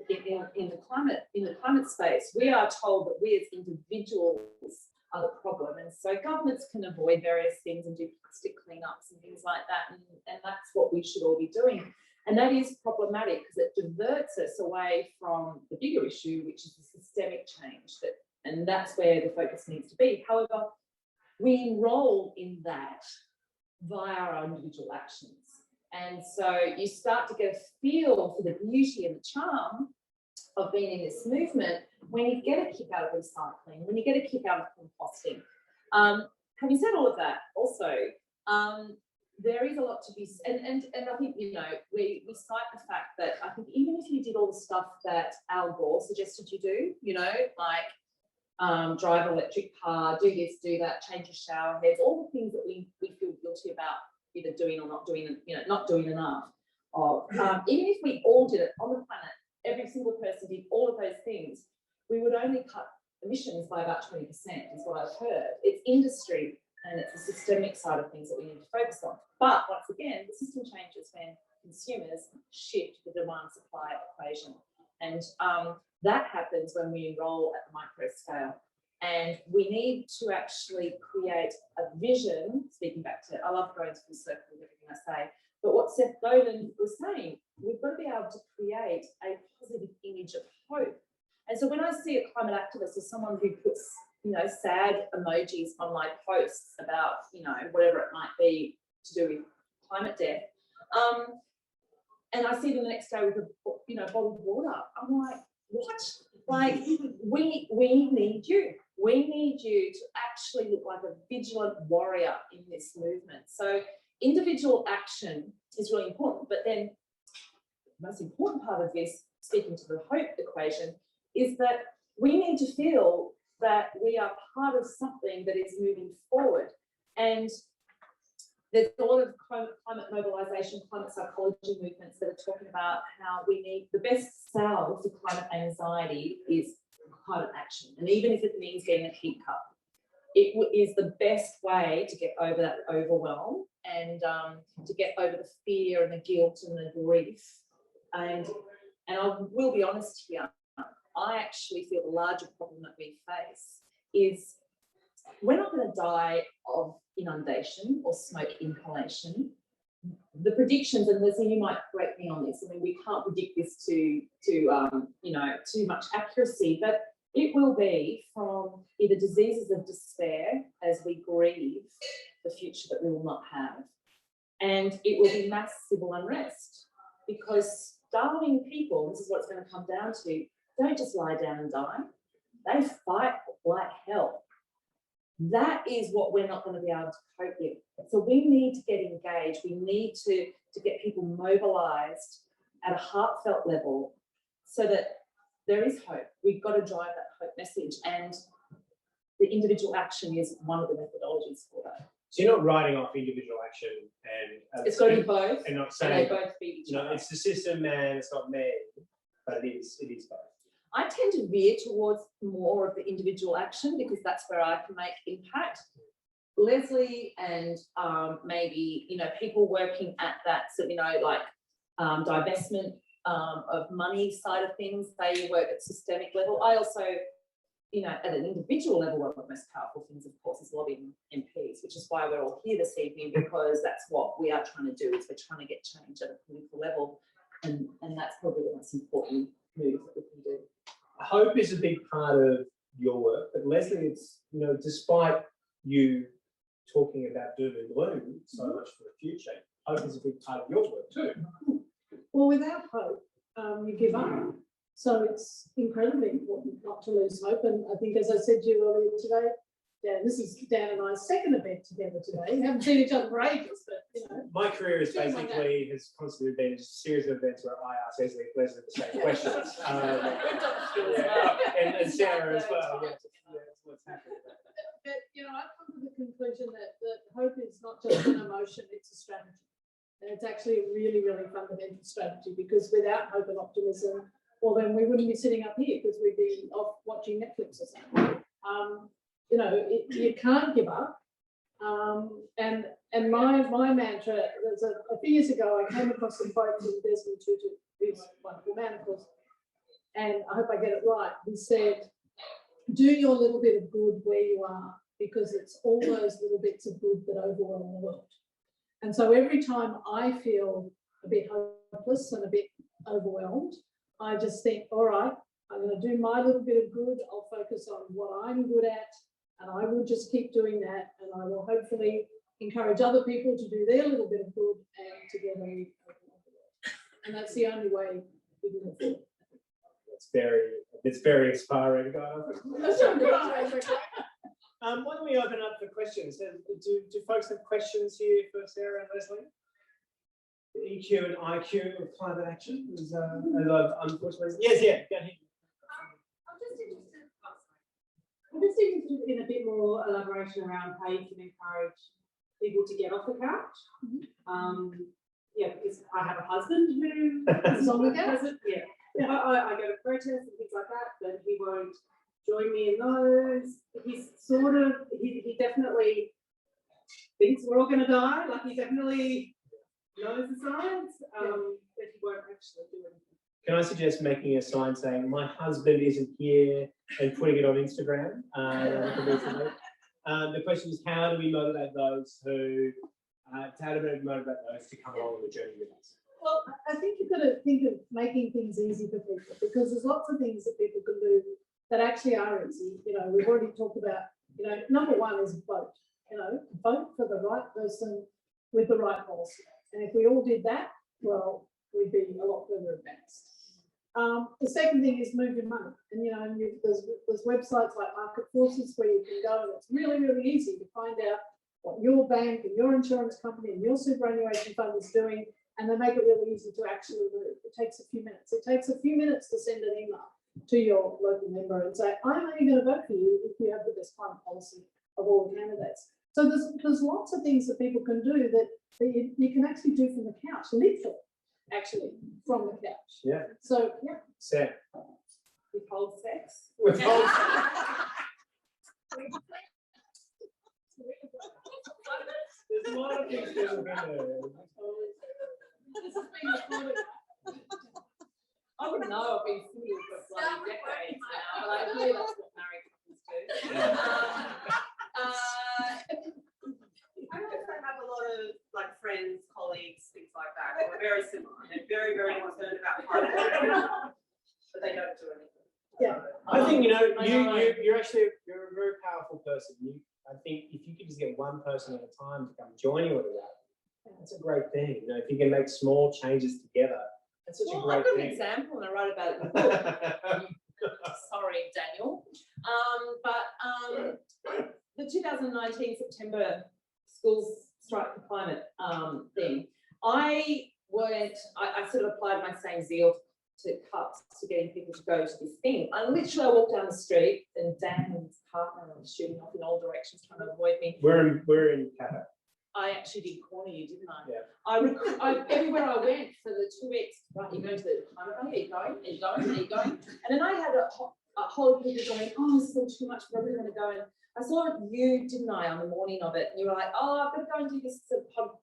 in the climate space. We are told that we as individuals are the problem, and so governments can avoid various things and do plastic cleanups and things like that, and that's what we should all be doing. And that is problematic because it diverts us away from the bigger issue, which is the systemic change, and that's where the focus needs to be. However, we enroll in that via our individual actions. And so you start to get a feel for the beauty and the charm of being in this movement when you get a kick out of recycling, when you get a kick out of composting. Having said all of that, also, there is a lot to be, and I think, you know, we cite the fact that I think even if you did all the stuff that Al Gore suggested you do, you know, like drive an electric car, do this, do that, change your shower heads, all the things that we feel guilty about either doing or not doing, you know, not doing enough of. Even if we all did it on the planet, every single person did all of those things, we would only cut emissions by about 20%, is what I've heard. It's industry and it's the systemic side of things that we need to focus on. But once again, the system changes when consumers shift the demand-supply equation. And that happens when we enroll at the micro scale. And we need to actually create a vision, speaking back to, I love going full circle with everything I say, but what Seth Godin was saying, we've got to be able to create a positive image of hope. And so when I see a climate activist as someone who puts, you know, sad emojis on my posts about, you know, whatever it might be to do with climate death, and I see them the next day with a, you know, bottled water, I'm like, what? Like, we need you. We need you to actually look like a vigilant warrior in this movement. So individual action is really important, but then the most important part of this, speaking to the hope equation, is that we need to feel that we are part of something that is moving forward. And there's a lot of climate mobilisation, climate psychology movements that are talking about how we need the best salve to climate anxiety is climate action. And even if it means getting a heat cup, it is the best way to get over that overwhelm and to get over the fear and the guilt and the grief. And I will be honest here, I actually feel the larger problem that we face is we're not going to die of inundation or smoke inhalation. The predictions, and Lesley, you might correct me on this, I mean, we can't predict this to you know, too much accuracy, but it will be from either diseases of despair as we grieve the future that we will not have, and it will be mass civil unrest, because starving people, this is what it's going to come down to, don't just lie down and die. They fight like hell. That is what we're not going to be able to cope with. So we need to get engaged. We need to get people mobilised at a heartfelt level so that there is hope. We've got to drive that hope message, and the individual action is one of the methodologies for that. So you're not writing off individual action and it's got to be both, and not saying, and they both feed each other. It's the system, man, it's not me, but it is both. I tend to veer towards more of the individual action because that's where I can make impact. Lesley and maybe, you know, people working at that, so, you know, like divestment of money side of things, they work at systemic level. I also, you know, at an individual level, one of the most powerful things, of course, is lobbying MPs, which is why we're all here this evening, because that's what we are trying to do, is we're trying to get change at a political level. And that's probably the most important move that we can do. Hope is a big part of your work, but Lesley, it's, you know, despite you talking about doom and gloom so much for the future, hope is a big part of your work too. Well, without hope, you give up. So it's incredibly important not to lose hope. And I think, as I said to you earlier today, Dan, this is Dan and I's second event together today. We haven't seen each other for ages, but you know. My career is basically has constantly been just a series of events where I ask Lesley the same questions. And Sarah as well. Yeah, that's what's happening. But you know, I've come to the conclusion that hope is not just an emotion; it's a strategy, and it's actually a really, really fundamental strategy. Because without hope and optimism, well, then we wouldn't be sitting up here because we'd be off watching Netflix or something. You know, you can't give up. And my mantra was a few years ago, I came across a quote from Desmond Tutu, who's a wonderful man, of course, and I hope I get it right. He said, "Do your little bit of good where you are, because it's all those little bits of good that overwhelm the world." And so every time I feel a bit hopeless and a bit overwhelmed, I just think, all right, I'm going to do my little bit of good. I'll focus on what I'm good at, and I will just keep doing that. And I will hopefully encourage other people to do their little bit of good, and together we overcome the world. And that's the only way we can move forward. It's very inspiring, guys. That's right. Why don't we open up for questions? Do folks have questions here for Sarah and Lesley? The EQ and IQ of climate action is unfortunately. Yes, yeah, go ahead. I'm just interested in a bit more elaboration around how you can encourage people to get off the couch. Yeah, because I have a husband who is on the couch. Yeah, I go to protests and things like that, but he won't join me in those. He's sort of, he definitely thinks we're all going to die. Like, he definitely knows the science, but he won't actually do anything. Can I suggest making a sign saying "My husband isn't here" and putting it on Instagram? The question is, how do we motivate those to come along the journey with us? Well, I think you've got to think of making things easy for people, because there's lots of things that people can do that actually are easy. You know, we've already talked about, you know, number one is vote. You know, vote for the right person with the right policy. And if we all did that, well, we'd be a lot further advanced. The second thing is move your money. And, you know, there's websites like Market Forces where you can go, and it's really, really easy to find out what your bank and your insurance company and your superannuation fund is doing, and they make it really easy to actually move. It takes a few minutes. It takes a few minutes to send an email to your local member and say, I'm only going to vote for you if you have the best climate policy of all the candidates. So there's lots of things that people can do that you can actually do from the couch, literally, actually, from the couch. Yeah. So, yeah. Sam. Withhold sex. Withhold sex. There's a lot of things people can do. This has been recorded. I wouldn't know, I've been single for bloody decades now, but I believe that's what married couples do. I also have a lot of like friends, colleagues, things like that, who are very similar. They're very, very concerned about climate change, but they don't do anything. Yeah. I think, you know, you're a very powerful person. I think if you could just get one person at a time to come join you with that, that's a great thing. You know, if you can make small changes together, that's such a great I've got thing. an example, and I wrote about it in the book. Sorry, Daniel. The 2019 September schools strike for climate thing. I sort of applied my same zeal to cups to getting people to go to this thing. I walked down the street, and Dan and his partner were shooting off in all directions trying to avoid me. We're in Canada. I actually did corner you, didn't I? Yeah. Everywhere I went for the 2 weeks, right, you're going to the climate rally, are you going? Are you going? Are you going? And then I had a whole heap of people going, oh, this is all too much, we're really going to go. And I saw you, didn't I, on the morning of it, and you were like, oh, I've got to go and do this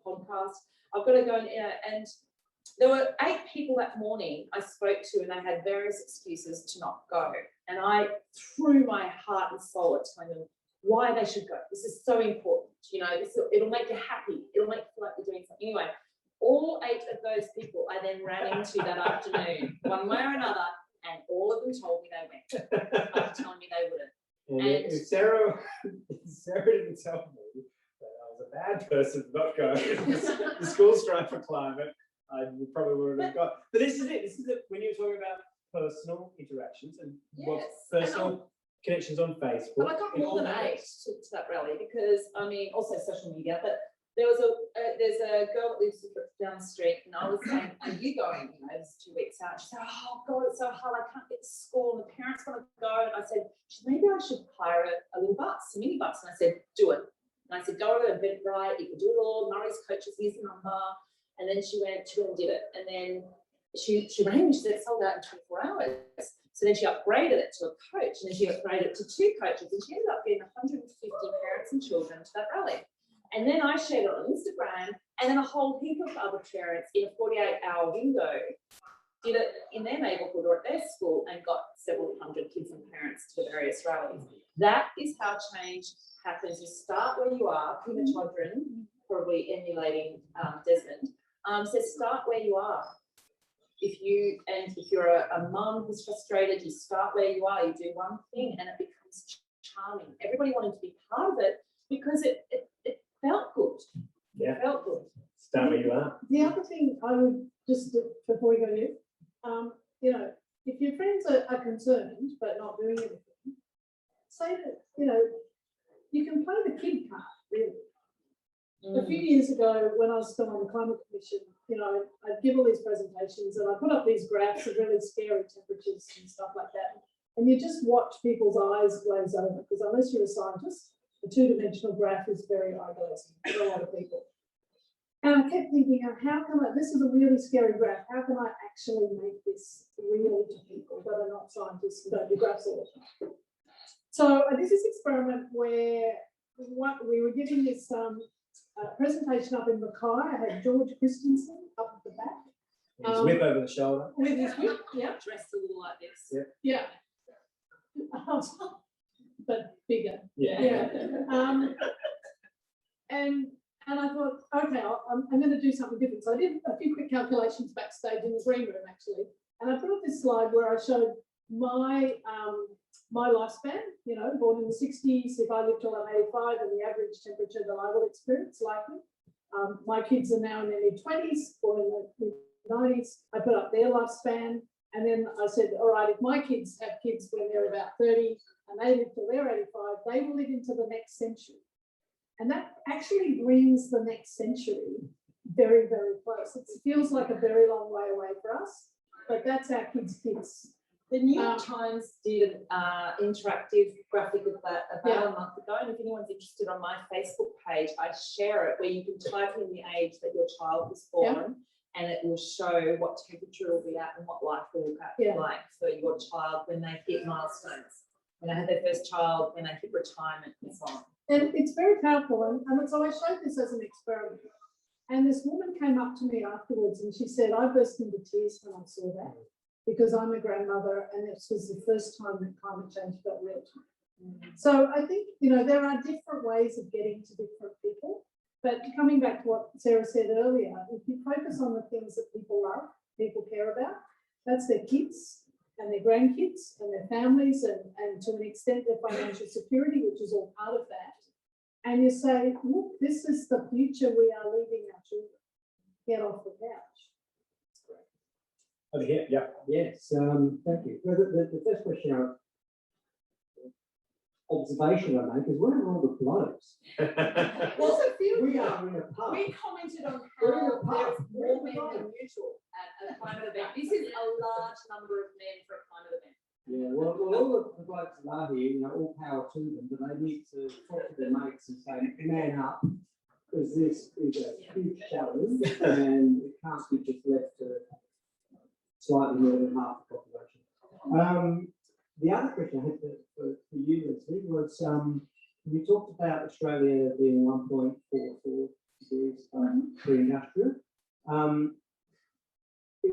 podcast. I've got to go and there were 8 people that morning I spoke to, and they had various excuses to not go. And I threw my heart and soul at telling them why they should go. This is so important. You know, it'll make you happy. It'll make you feel like you're doing something. Anyway, all 8 of those people I then ran into that afternoon, one way or another, and all of them told me they went after telling me they wouldn't. And if Sarah didn't tell me that I was a bad person for not going to the school strike for climate, I probably wouldn't have got. But this is it. When you're talking about personal interactions and what's personal connections on Facebook. But I got in more all than matters. 8 to that rally because, I mean, also social media, but there was there's a girl that lives down the street and I was saying, are you going? You know, it's 2 weeks out. She said, oh God, it's so hard. I can't get to school and the parents want to go. And I said, maybe I should hire a little bus, a mini bus. And I said, do it. And I said, go to Eventbrite, you can do it all. Murray's coaches, here's the number. And then she went and did it. And then she rang me, she said it sold out in 24 hours. So then she upgraded it to a coach and then she upgraded it to 2 coaches and she ended up getting 150 parents and children to that rally. And then I shared it on Instagram and then a whole heap of other parents in a 48-hour window did it in their neighbourhood or at their school and got several hundred kids and parents to the various rallies. That is how change happens. You start where you are, Pima Chodron, probably emulating Desmond, says start where you are. If you're a mum who's frustrated, you start where you are, you do one thing and it becomes charming. Everybody wanted to be part of it because it felt good. Yeah. It felt good. Start where you are. The other thing I would just, before we go here, you know, if your friends are concerned but not doing anything, say that, you know, you can play the kid card, really. A few years ago, when I was still on the Climate Commission, you know, I'd give all these presentations and I put up these graphs of really scary temperatures and stuff like that. And you just watch people's eyes glaze over because unless you're a scientist, a 2-dimensional graph is very eye-glazing for a lot of people. And I kept thinking, how can I, this is a really scary graph, how can I actually make this real to people that are not scientists who don't do graphs all the time? So I did this experiment where we were giving this presentation up in Mackay. I had George Christensen up at the back. His whip over the shoulder. With his whip, yeah. Dressed a little like this. Yeah. Yeah. But bigger. Yeah. And I thought, okay, I'm going to do something different. So I did a few quick calculations backstage in the green room, actually. And I put up this slide where I showed my lifespan, you know, born in the 60s, if I live till I'm 85 and the average temperature that I will experience likely. My kids are now in their mid-20s, born in the mid-90s. I put up their lifespan. And then I said, all right, if my kids have kids when they're about 30 and they live till they're 85, they will live into the next century. And that actually brings the next century very, very close. It feels like a very long way away for us, but that's our kids' kids. The New York Times did an interactive graphic of that about a month ago, and if anyone's interested, on my Facebook page, I share it where you can type in the age that your child was born, and it will show what temperature it will be at and what life will look like for your child when they hit milestones, when they have their first child, when they hit retirement, and so on. And it's very powerful. And so I showed this as an experiment. And this woman came up to me afterwards and she said, I burst into tears when I saw that because I'm a grandmother and this was the first time that climate change felt real to me. So I think, you know, there are different ways of getting to different people. But coming back to what Sarah said earlier, if you focus on the things that people love, people care about, that's their kids and their grandkids and their families and to an extent their financial security, which is all part of that. And you say, look, this is the future we are leaving our children. Get off the couch. Over here, yeah. Yes, thank you. Well, the first question, observation I make is where are all the blokes? Well, We are in a pub. we commented on how there's more men than usual at a climate event. This is a large number of men for a climate event. Yeah, well, all the blokes that are here, you know, all power to them, but they need to talk to their mates and say, man up, because this is a huge challenge and it can't be just left to slightly more than half the population. The other question I had for you, Lesley, was you talked about Australia being 1.44 degrees pre-industrial.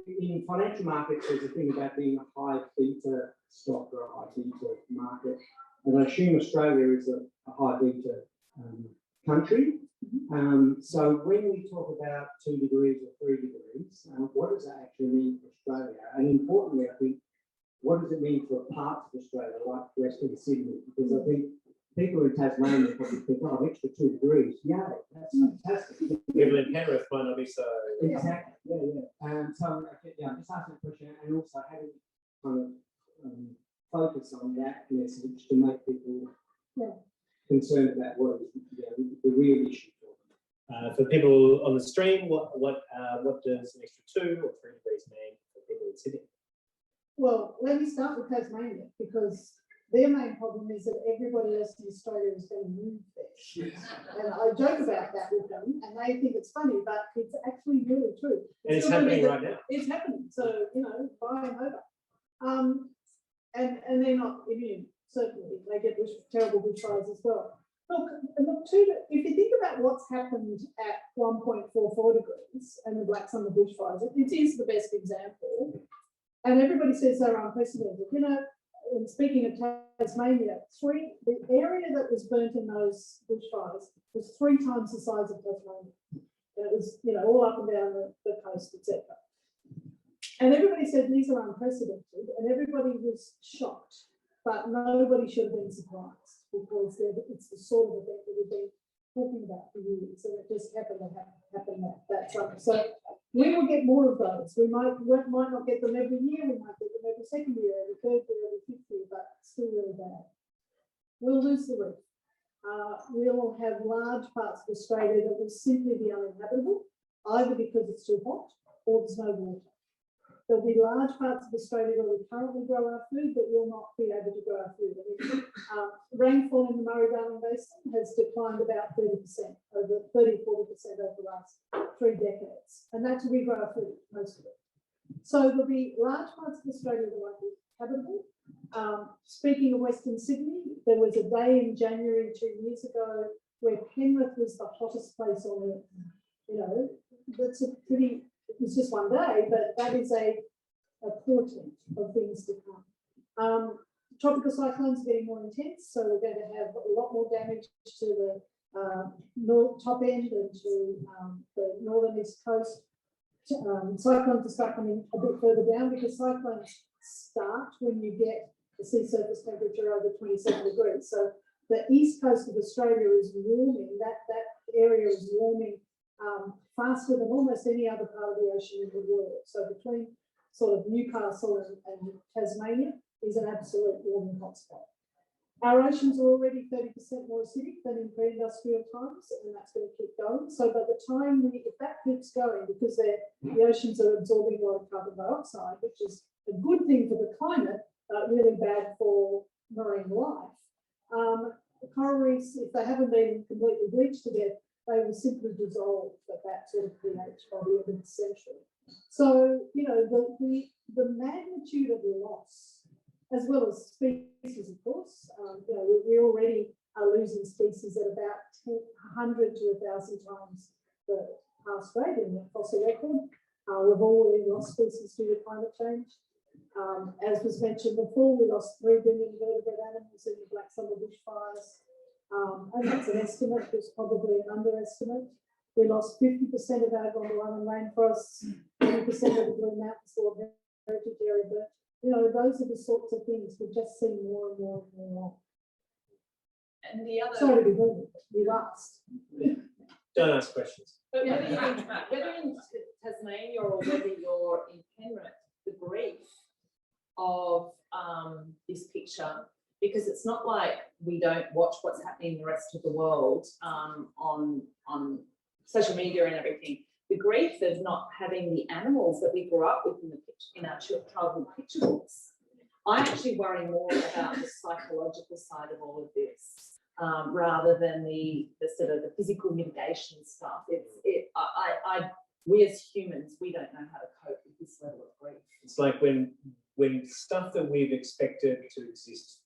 In financial markets, there's a thing about being a high beta stock or a high beta market. And I assume Australia is a high beta country. So when we talk about 2 degrees or 3 degrees, what does that actually mean for Australia? And importantly, I think, what does it mean for parts of Australia, like Western Sydney? Because I think people in Tasmania probably think, oh, an extra 2 degrees, yay, that's fantastic. People in Penrith might not be so. Exactly, yeah. So, I'm just asking a question, and also how do you kind of focus focus on that message to make people Yeah. concerned about what is the real issue. For people on the stream, what does an extra 2 or 3 degrees mean for people in Sydney? Well, let me start with Tasmania, because their main problem is that everybody else in Australia is going to move there. And I joke about that with them, and they think it's funny, but it's actually really true. And it's happening right now. It's happening, so, you know, buy them over. And they're not immune, certainly. They get terrible bushfires as well. Look, if you think about what's happened at 1.44 degrees and the Black Summer bushfires, it is the best example. And everybody says they're unprecedented. You know, and speaking of Tasmania, the area that was burnt in those bushfires was 3 times the size of Tasmania. And it was, you know, all up and down the coast, etc. And everybody said these are unprecedented, and everybody was shocked, but nobody should have been surprised, because it's the sort of event that we've been talking about for years, and it just happened that summer. So we will get more of those. We might not get them every year. We might get them every second year, every third year, every fifth year, but still really bad. We'll lose the reef. We'll have large parts of Australia that will simply be uninhabitable, either because it's too hot or there's no water. There'll be large parts of Australia where we currently grow our food, but we'll not be able to grow our food. Rainfall in the Murray-Darling Basin has declined about 30%, over 30-40% over the last 3 decades. And that's we grow our food, most of it. So there'll be large parts of Australia that won't be habitable. Speaking of Western Sydney, there was a day in January 2 years ago where Penrith was the hottest place on earth. You know, that's a pretty... It was just one day, but that is a portent of things to come. Tropical cyclones are getting more intense, so we're going to have a lot more damage to the top end and to the northern east coast. Cyclones will start coming a bit further down, because cyclones start when you get the sea surface temperature over 27 degrees. So the east coast of Australia is warming, that area is warming faster than almost any other part of the ocean in the world. So between sort of Newcastle and Tasmania is an absolute warming hotspot. Our oceans are already 30% more acidic than in pre-industrial times, and that's going to keep going. So by the time if that keeps going, because the oceans are absorbing a lot of carbon dioxide, which is a good thing for the climate, but really bad for marine life. The coral reefs, if they haven't been completely bleached to death, they will simply dissolve at that sort of pH by the end of the century. So, you know, the magnitude of the loss, as well as species, of course, you know, we already are losing species at about 100 to 1,000 times the past rate in the fossil record. We've already lost species due to climate change. As was mentioned before, we lost 3 billion vertebrate animals in the Black Summer bushfires. And that's an estimate, it's probably an underestimate. We lost 50% of our Gondwanan rainforests, 20% of the Blue Mountains World Heritage Area, but you know, those are the sorts of things we're just seeing more and more and more. And the other... Sorry to be rude, we last. Don't ask questions. But whether you're in Tasmania or whether you're in Penrith, the grief of this picture, because it's not like we don't watch what's happening in the rest of the world on social media and everything. The grief of not having the animals that we grew up with in our childhood picture books. I actually worry more about the psychological side of all of this, rather than the sort of the physical mitigation stuff. We as humans, we don't know how to cope with this level of grief. It's like when stuff that we've expected to exist,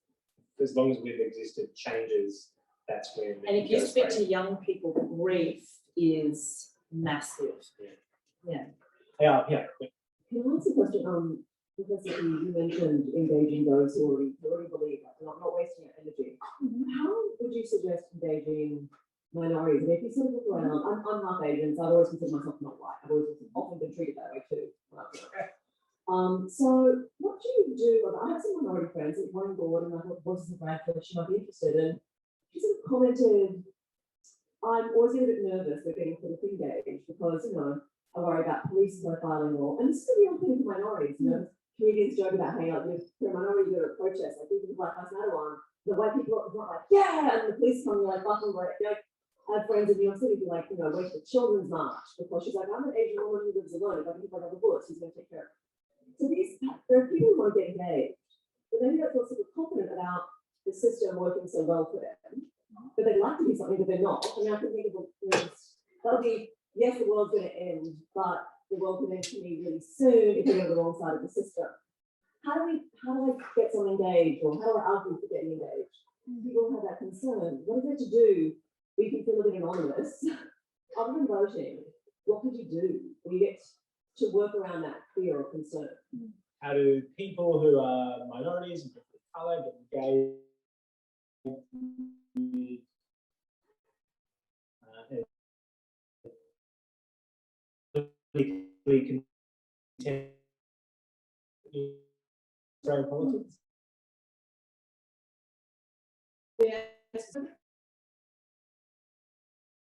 as long as we've existed, changes, that's when... And if you speak to young people, the grief is massive. Yeah. Can I ask a question? Professor, you mentioned engaging those who already believe, not wasting your energy. How would you suggest engaging minorities? And if you sort of look around, I'm half Asian, so I've always considered myself not white. I've always often been treated that way too. So what do you do? I have some minority friends that one board, and I thought Voices of Bradford, she might be interested. And she sort of commented, I'm always a bit nervous with getting sort of engaged because, you know, I worry about police profiling or, and this is a real thing for minorities, you know, comedians joke about how if you're a minority, you go to a protest, like even the Black Lives Matter one, the white people are not like, yeah, and the police come, you're like, buckle, right? I have friends in New York City who like, went to the children's march because she's like, I'm an Asian woman who lives alone. If I can hit by double bullets, who's going to take care of it? So there are people who want to get engaged, but maybe that's not super confident about the system working so well for them. But they'd like to be something that they're not. I mean, I can think of that'll be, yes, the world's going to end, but the world can end to me really soon if you're on the wrong side of the system. How do I get someone engaged, or how do I argue for getting engaged? People have that concern. What is it to do? We can feel a bit anonymous. Other than voting, what could you do when you get to work around that fear or concern? How do people who are minorities and people of colour get engaged politically content in Australian politics?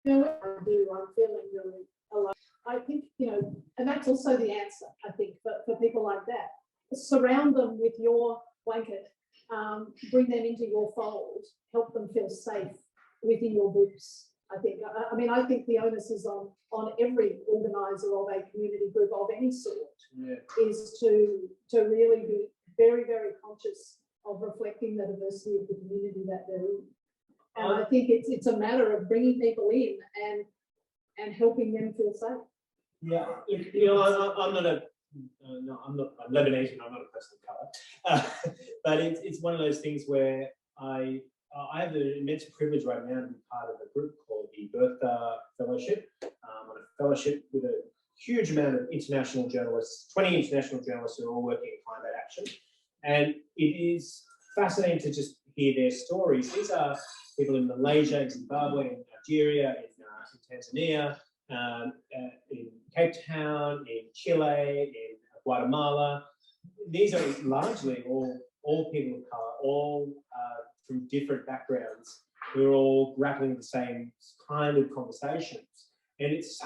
What I do, I'm feeling really alone. I think, and that's also the answer, I think, for people like that. Surround them with your blanket, bring them into your fold, help them feel safe within your groups. I think the onus is on every organiser of a community group of any sort, is to really be very, very conscious of reflecting the diversity of the community that they're in. And I think it's a matter of bringing people in and helping them feel safe. Yeah, I'm Lebanese and I'm not a person of colour, but it's one of those things where I have the immense privilege right now to be part of a group called the Bertha Fellowship, on a fellowship with a huge amount of international journalists, 20 international journalists who are all working in climate action. And it is fascinating to just hear their stories. These are people in Malaysia, in Zimbabwe, in Nigeria, in Tanzania, in Cape Town, in Chile, in Guatemala. These are largely all people of colour, all from different backgrounds, who are all grappling with the same kind of conversations. And it's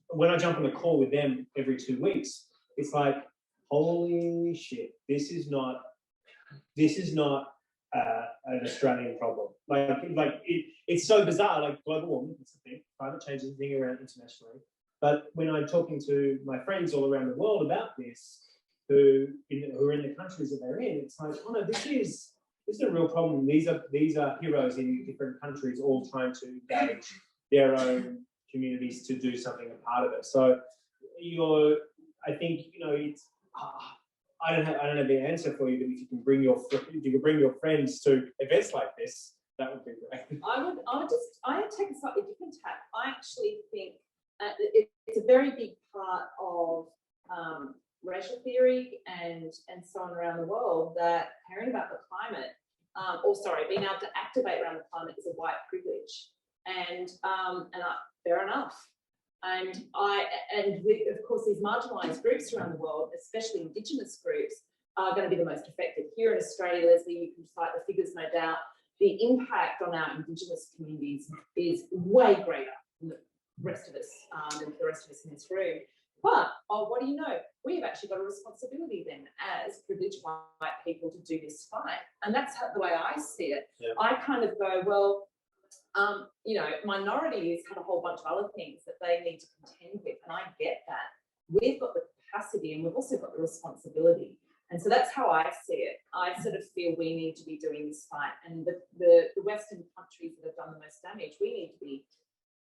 when I jump on a call with them every 2 weeks, it's like, holy shit, this is not an Australian problem. It's so bizarre. Like global warming, that's the thing. Climate change is a thing around internationally. But when I'm talking to my friends all around the world about this, who are in the countries that they're in, it's like, oh no, this is a real problem. These are heroes in different countries, all trying to engage their own communities to do something a part of it. So I think it's. I don't have the answer for you, but if you can bring your friends to events like this, that would be great. I take a slightly different tack. I actually think it's a very big part of racial theory and so on around the world, that caring about the climate, being able to activate around the climate is a white privilege, and fair enough. And of course, these marginalised groups around the world, especially Indigenous groups, are going to be the most affected. Here in Australia, Lesley, you can cite the figures, no doubt. The impact on our Indigenous communities is way greater than the rest of us, in this room. But what do you know? We've actually got a responsibility then, as privileged white people, to do this fight. And that's the way I see it. Yeah. I kind of go, well, minorities have a whole bunch of other things that they need to contend with, and I get that. We've got the capacity and we've also got the responsibility. And so that's how I see it. I sort of feel we need to be doing this fight, and the Western countries that have done the most damage, we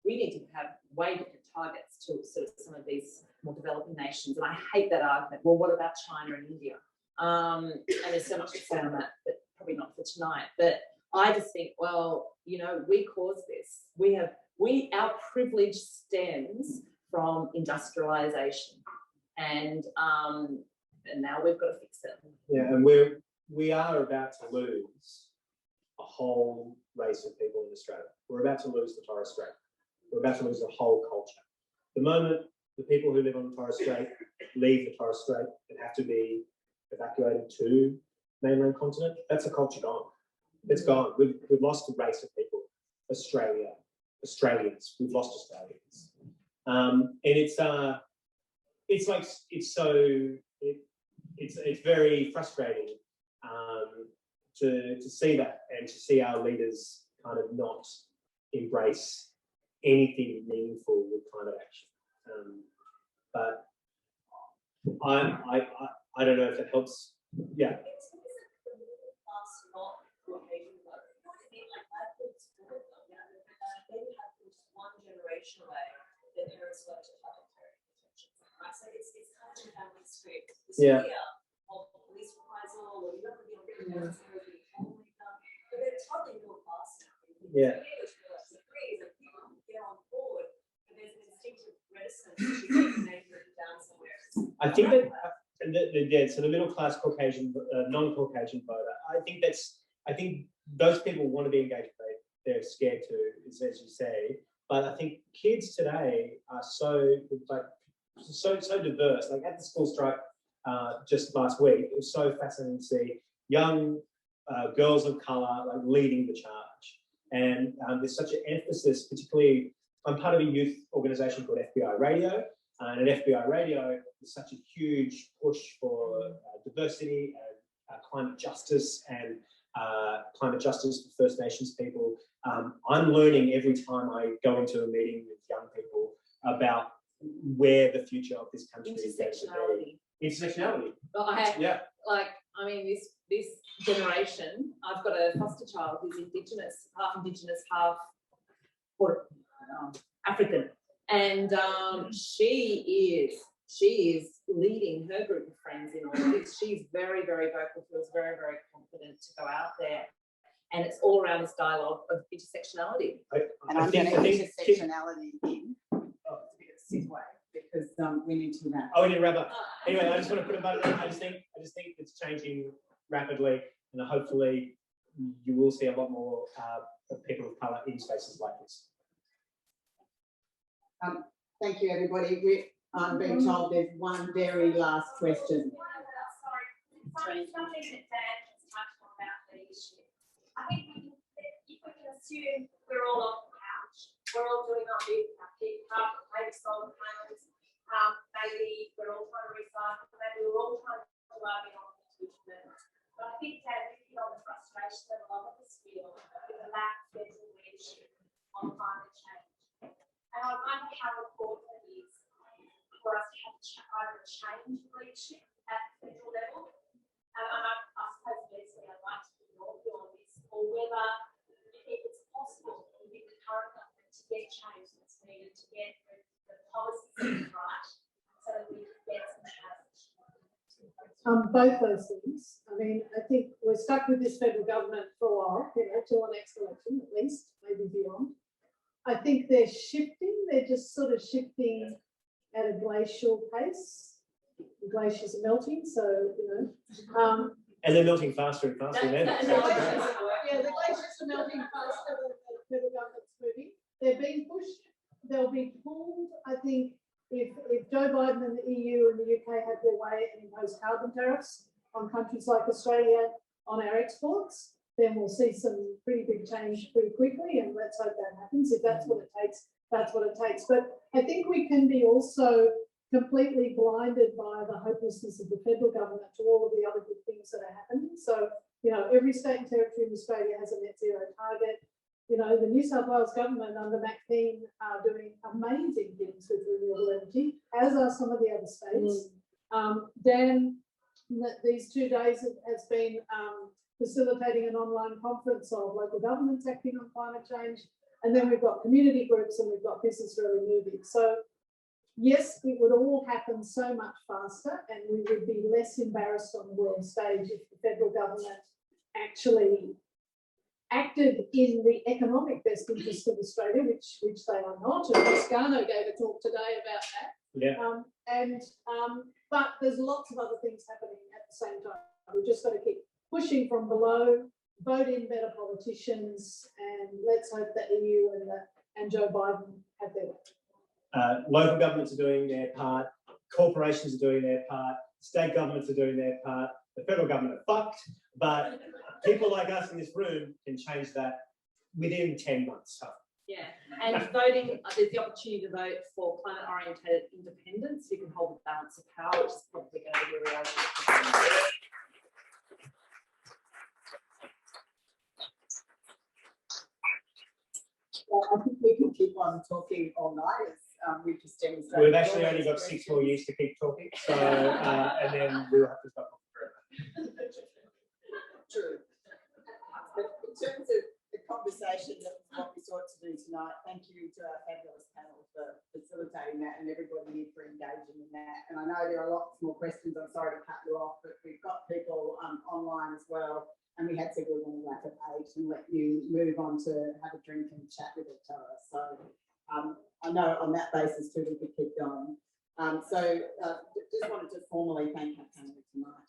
need to have way different targets to sort of some of these more developing nations. And I hate that argument. Well, what about China and India? And there's so much to say on that, but probably not for tonight. But I just think, well, we caused this. Our privilege stems from industrialization, and now we've got to fix it. Yeah, and we are about to lose a whole race of people in Australia. We're about to lose the Torres Strait. We're about to lose the whole culture. The moment the people who live on the Torres Strait leave the Torres Strait and have to be evacuated to mainland continent, that's a culture gone. It's gone. We've lost a race of people. Australians. We've lost Australians. And it's very frustrating to see that and to see our leaders kind of not embrace anything meaningful with climate action. But I don't know if it helps. Yeah. Generation away, their parents go to public detention, right? So it's kind of a family street. This Yeah. fear of police reprisal, or you're not going to be on the ground, but they're totally middle class now. Yeah. People get on board, but there's an instinctive reticence to get the name written down somewhere. I think that so the middle class Caucasian, non-Caucasian voter, I think those people want to be engaged, but they're scared to, as you say. But I think kids today are so diverse. Like at the school strike just last week, it was so fascinating to see young girls of colour like leading the charge. And there's such an emphasis, particularly, I'm part of a youth organisation called FBI Radio, and at FBI Radio, there's such a huge push for diversity and climate justice and climate justice for First Nations people. I'm learning every time I go into a meeting with young people about where the future of this country is going to be. Intersectionality. Well, I mean, this generation, I've got a foster child who's Indigenous, half African, and she is leading her group of friends in all of this. She's very, very vocal, feels very, very confident to go out there. And it's all around this dialogue of intersectionality. And I'm going to intersectionality in. Oh, it's a bit of a segue because we need to wrap. Oh, we need to wrap up. Anyway, I just want to put a button on. I just think it's changing rapidly, and hopefully you will see a lot more people of colour in spaces like this. Thank you, everybody. I'm being told there's one very last question. Sorry, something that Dan just touched on about the issue. I think if we can assume we're all off the couch, we're all doing our big up, maybe solar panels, maybe we're all trying to recycle, maybe we're all trying to lobby on the movement. But I think Dan hit on the frustration that a lot of us feel with the lack of federal leadership on climate change. And I wonder how important it is for us to have either a change in leadership at the federal level, and I suppose Lesley, I'd like to hear your view on this, or whether you think it's possible within the current government to get change that's needed to get the policies right, so that we can get some change. Both those things. I mean, I think we're stuck with this federal government for a while, till the next election at least, maybe beyond. I think they're shifting. They're just sort of shifting at a glacial pace. The glaciers are melting, so and they're melting faster and faster. The glaciers are melting faster than the federal government's moving. They're being pushed. They'll be pulled. I think if Joe Biden and the EU and the UK have their way and impose carbon tariffs on countries like Australia on our exports, then we'll see some pretty big change pretty quickly, and let's hope that happens. If that's what it takes, that's what it takes. But I think we can be also completely blinded by the hopelessness of the federal government to all of the other good things that are happening. So, every state and territory in Australia has a net zero target. The New South Wales government under McKean are doing amazing things with renewable energy, as are some of the other states. Dan, these 2 days has been facilitating an online conference of local governments acting on climate change. And then we've got community groups and we've got business really moving. So yes, it would all happen so much faster, and we would be less embarrassed on the world stage if the federal government actually acted in the economic best interest of Australia, which they are not. And Toscano gave a talk today about that. Yeah. But there's lots of other things happening at the same time. We've just got to keep pushing from below, vote in better politicians, and let's hope the EU and Joe Biden have their way. Local governments are doing their part, corporations are doing their part, state governments are doing their part, the federal government are fucked, but people like us in this room can change that within 10 months. Yeah, and voting, there's the opportunity to vote for climate oriented independence. You can hold the balance of power, which is probably going to be a reality. Well, I think we can keep on talking all night. We've just demonstrated. We've actually only got 6 more years to keep talking, so and then we'll have to stop forever. True. But in terms of the conversation that was what we sought to do tonight, thank you to our fabulous panel for facilitating that and everybody here for engaging in that. And I know there are lots more questions. I'm sorry to cut you off, but we've got people online as well. And we had to go on a wrap at 8 and let you move on to have a drink and chat with each other. So I know on that basis too we could keep going. Just wanted to formally thank our panel tonight.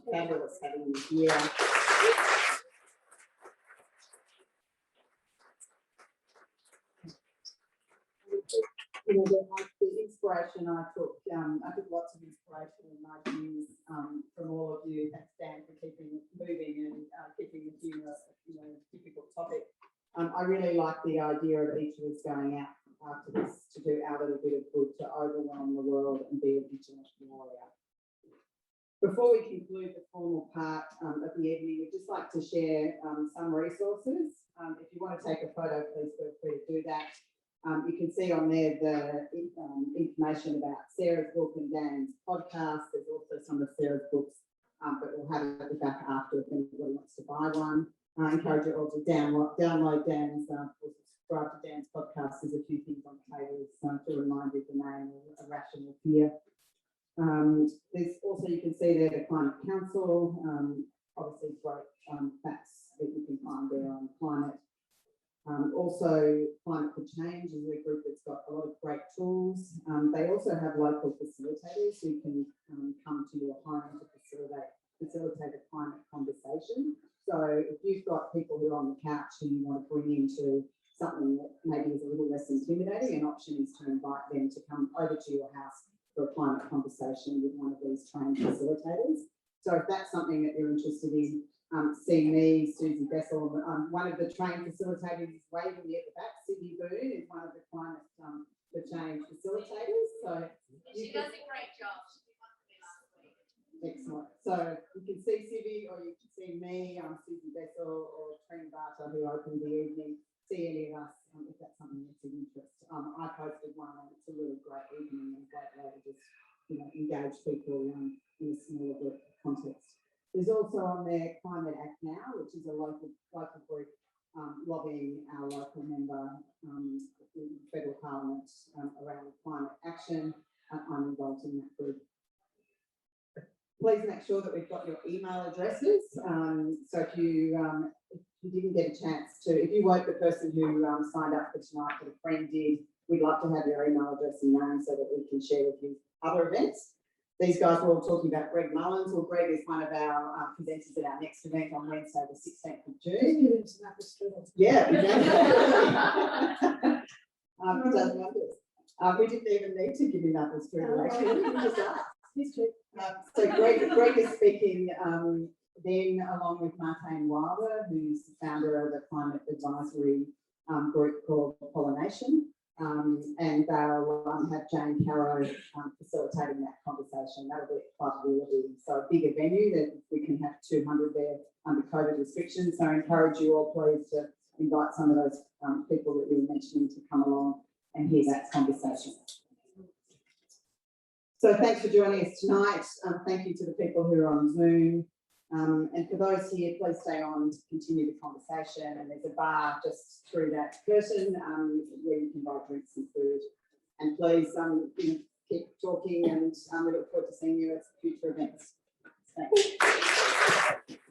Fabulous having you here. You know, the inspiration I took lots of inspiration in my views from all of you. Thanks, Dan, for keeping it moving and keeping the humour, difficult topic. I really like the idea of each of us going out after this to do our little bit of good to overwhelm the world and be a vigilant warrior. Before we conclude the formal part of the evening, we'd just like to share some resources. If you want to take a photo, please feel free to do that. You can see on there the information about Sarah's book and Dan's podcast. There's also some of Sarah's books, but we'll have it at the back after if anybody wants to buy one. I encourage you all to download Dan's or subscribe to Dan's podcast. There's a few things on the table to remind you of the name or a rational fear. There's also, you can see there, the Climate Council, obviously great facts that you can find there on climate. Also, Climate for Change is a group that's got a lot of great tools. They also have local facilitators who can come to your home to facilitate a climate conversation. So if you've got people who are on the couch and you want to bring into something that maybe is a little less intimidating, an option is to invite them to come over to your house for a climate conversation with one of these trained facilitators. So if that's something that you're interested in, see me, Susie Bessel, one of the trained facilitators is waving me at the back. Sydney Boone is one of the Climate for Change facilitators. So she does a great job. Excellent. So you can see Sibby or you can see me, Susie Bessel or Trine Barter who opened the evening. See any of us if that's something that's of interest. I posted one and it's a really great evening and a great way to just engage people in a smaller group context. There's also on there Climate Act Now, which is a local group lobbying our local member in the federal parliament around climate action. I'm involved in that group. Please make sure that we've got your email addresses. So if you didn't get a chance to, if you weren't the person who signed up for tonight, but a friend did, we'd love to have your email address and name so that we can share with you other events. These guys were all talking about Greg Mullins. Well, Greg is one of our presenters at our next event on Wednesday, the 16th of June. Yeah, exactly. It does wonders. We didn't even need to give him that strudel, actually. We just asked. So Greg is speaking then along with Martine Wilder, who's the founder of a climate advisory group called Pollination. And they'll have Jane Carroll facilitating that conversation. That'll be at Club Willoughby. So a bigger venue that we can have 200 there under COVID restrictions. So I encourage you all please to invite some of those people that you were mentioning to come along and hear that conversation. So thanks for joining us tonight. Thank you to the people who are on Zoom. And for those here, please stay on to continue the conversation. And there's a bar just through that curtain where you can buy drinks and food. And please keep talking and we look forward to seeing you at future events. Thanks.